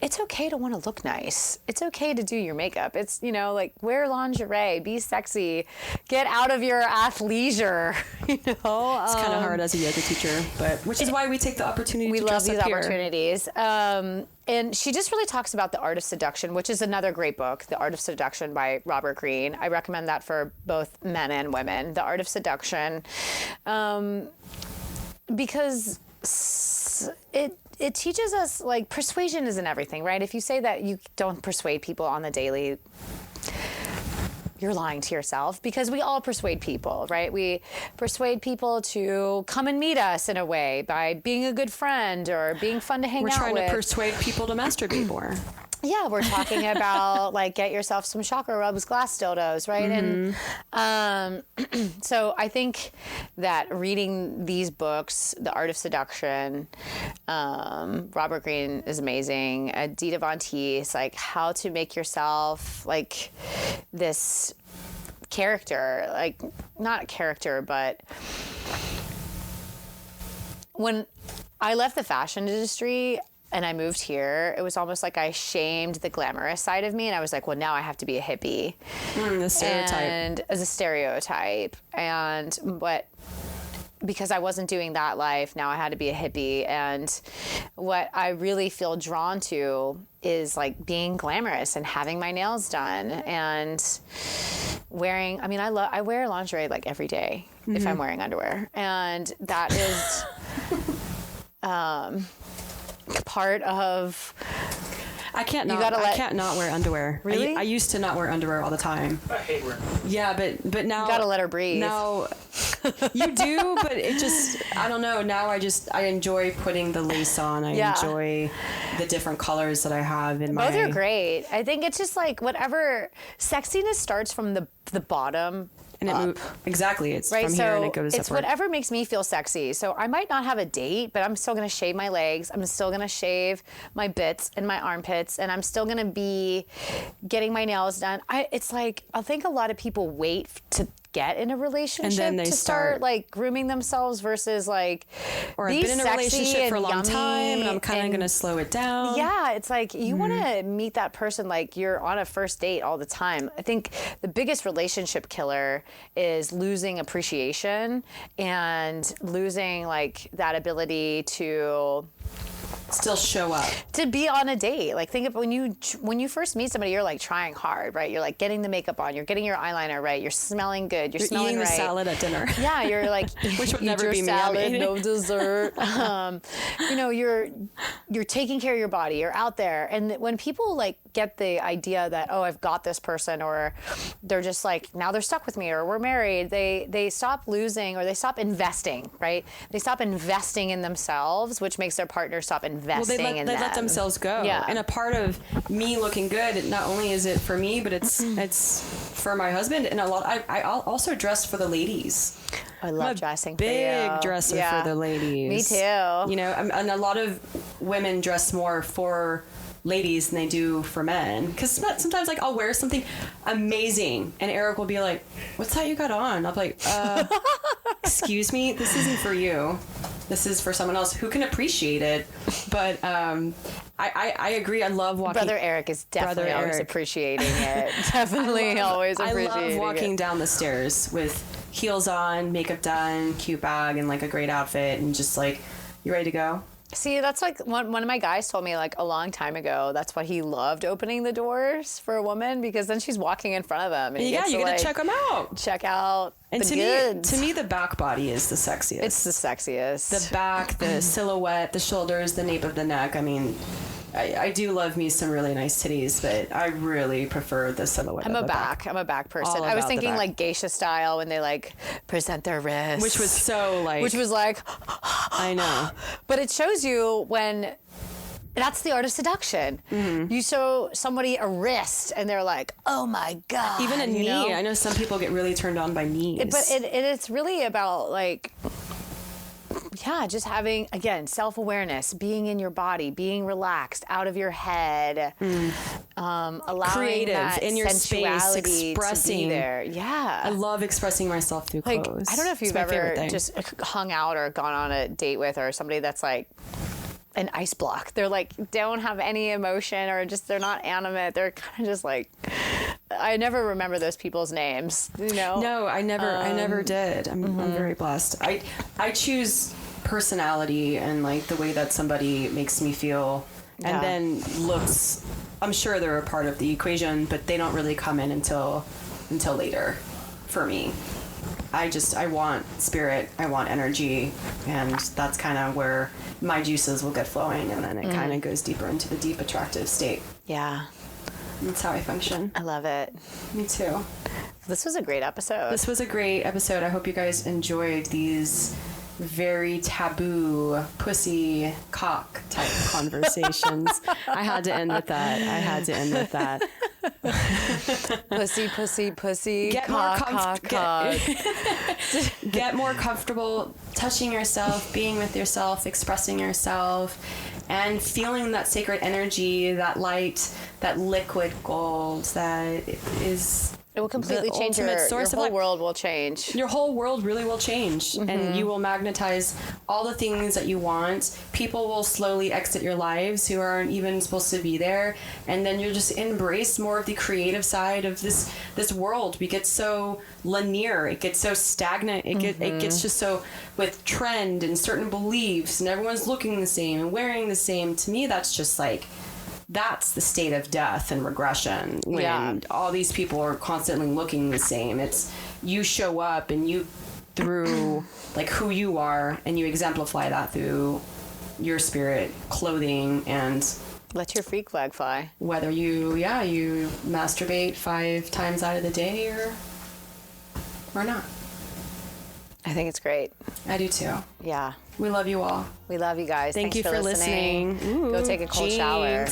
it's okay to want to look nice. It's okay to do your makeup. It's, like wear lingerie, be sexy, get out of your athleisure, It's kind of hard as a yoga teacher, which is why we take the opportunity to dress up here. We love these opportunities. And she just really talks about The Art of Seduction, which is another great book, The Art of Seduction by Robert Greene. I recommend that for both men and women. The Art of Seduction. Because it teaches us, like, persuasion isn't everything, right? If you say that you don't persuade people on the daily, you're lying to yourself, because we all persuade people, right? We persuade people to come and meet us in a way by being a good friend or being fun to hang out with. We're trying to persuade people to masturbate more. Yeah, we're talking about, like, get yourself some Chakrubs glass dildos, right? Mm-hmm. And so I think that reading these books, The Art of Seduction, Robert Greene is amazing, Hdyh Von Teese, like, how to make yourself, like, this character, like, not a character, but when I left the fashion industry and I moved here, it was almost like I shamed the glamorous side of me. And I was like, well, now I have to be a hippie. The stereotype. And as a stereotype. But because I wasn't doing that life, now I had to be a hippie. And what I really feel drawn to is, like, being glamorous and having my nails done and wearing, I wear lingerie, like, every day if I'm wearing underwear. And that is part of... I can't not wear underwear. Really? I used to not wear underwear all the time. I hate wearing. Yeah, but now... You gotta let her breathe. Now, you do, but it just... I don't know. Now I enjoy putting the lace on. I enjoy the different colors that I have in my... Both are great. I think it's just, like, whatever... Sexiness starts from the bottom and up. Exactly. It's right? from so here and it goes it's upward. whatever makes me feel sexy. So I might not have a date, but I'm still going to shave my legs. I'm still going to shave my bits and my armpits, and I'm still going to be getting my nails done. It's like, I think a lot of people wait to get in a relationship and then they to start like grooming themselves versus like, or I've been in a relationship for a long time and I'm kind of going to slow it down. Yeah, it's like you want to meet that person like you're on a first date all the time. I think the biggest relationship killer is losing appreciation and losing like that ability to still show up, to be on a date. Like, think of when you first meet somebody, you're like trying hard, right? You're like getting the makeup on, you're getting your eyeliner right, you're smelling good, you're smelling eating right. the salad at dinner. Yeah, you're like, which would never be salad, me. no dessert. You're taking care of your body, you're out there, and when people like get the idea that, oh, I've got this person, or they're just like, now they're stuck with me, or we're married. They stop losing, or they stop investing, right? They stop investing in themselves, which makes their partner stop investing in them. They let themselves go. Yeah. And a part of me looking good, not only is it for me, but it's for my husband. And I also dress for the ladies. I love dressing for you. Big dresser for the ladies. Me too. You know, and a lot of women dress more for ladies than they do for men. Because sometimes, like, I'll wear something amazing, and Eric will be like, "What's that you got on?" I'll be like, "Excuse me, this isn't for you. This is for someone else who can appreciate it." But I agree. I love walking. Brother Eric is definitely always appreciating it. Definitely always appreciating it. I love walking down the stairs with heels on, makeup done, cute bag, and like a great outfit, and just like, you ready to go? See, that's like one of my guys told me like a long time ago. That's why he loved opening the doors for a woman, because then she's walking in front of them. And you get to check them out. Check out and the goods. To me, the back body is the sexiest. It's the sexiest. The back, the silhouette, the shoulders, the nape of the neck. I mean, I do love me some really nice titties, but I really prefer the silhouette. I'm a back person. I was thinking like geisha style when they like present their wrists, which was so like, I know, but it shows you when. That's the art of seduction. Mm-hmm. You show somebody a wrist, and they're like, "Oh my god!" Even a knee. Know? I know some people get really turned on by knees. But it's really about like. Yeah, just having, again, self-awareness, being in your body, being relaxed, out of your head, allowing creative that in your space, expressing. To be there. Yeah. I love expressing myself through clothes. I don't know if you've ever just hung out or gone on a date with, or somebody that's like an ice block. They're like, don't have any emotion, or just, they're not animate. They're kind of just like, I never remember those people's names, you know? No, I never did. I'm very blessed. I choose personality and like the way that somebody makes me feel, and then looks. I'm sure they're a part of the equation, but they don't really come in until later for me. I want spirit, I want energy, and that's kind of where my juices will get flowing, and then it kind of goes deeper into the deep attractive state. Yeah. That's how I function. I love it. Me too. This was a great episode. I hope you guys enjoyed these very taboo pussy cock type conversations. I had to end with that. Pussy. Get more comfortable touching yourself, being with yourself, expressing yourself, and feeling that sacred energy, that light, that liquid gold that is. It will completely change your whole world will change. Your whole world really will change, and you will magnetize all the things that you want. People will slowly exit your lives who aren't even supposed to be there, and then you'll just embrace more of the creative side of this world. We get so linear, it gets so stagnant, it gets just so with trend and certain beliefs, and everyone's looking the same and wearing the same. To me, that's just like. That's the state of death and regression when all these people are constantly looking the same. It's you show up and you through like who you are, and you exemplify that through your spirit, clothing, and let your freak flag fly. Whether you masturbate 5 times out of the day or not. I think it's great. I do too. Yeah. We love you all. We love you guys. Thanks for listening. Ooh, go take a cold shower.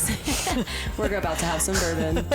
We're about to have some bourbon.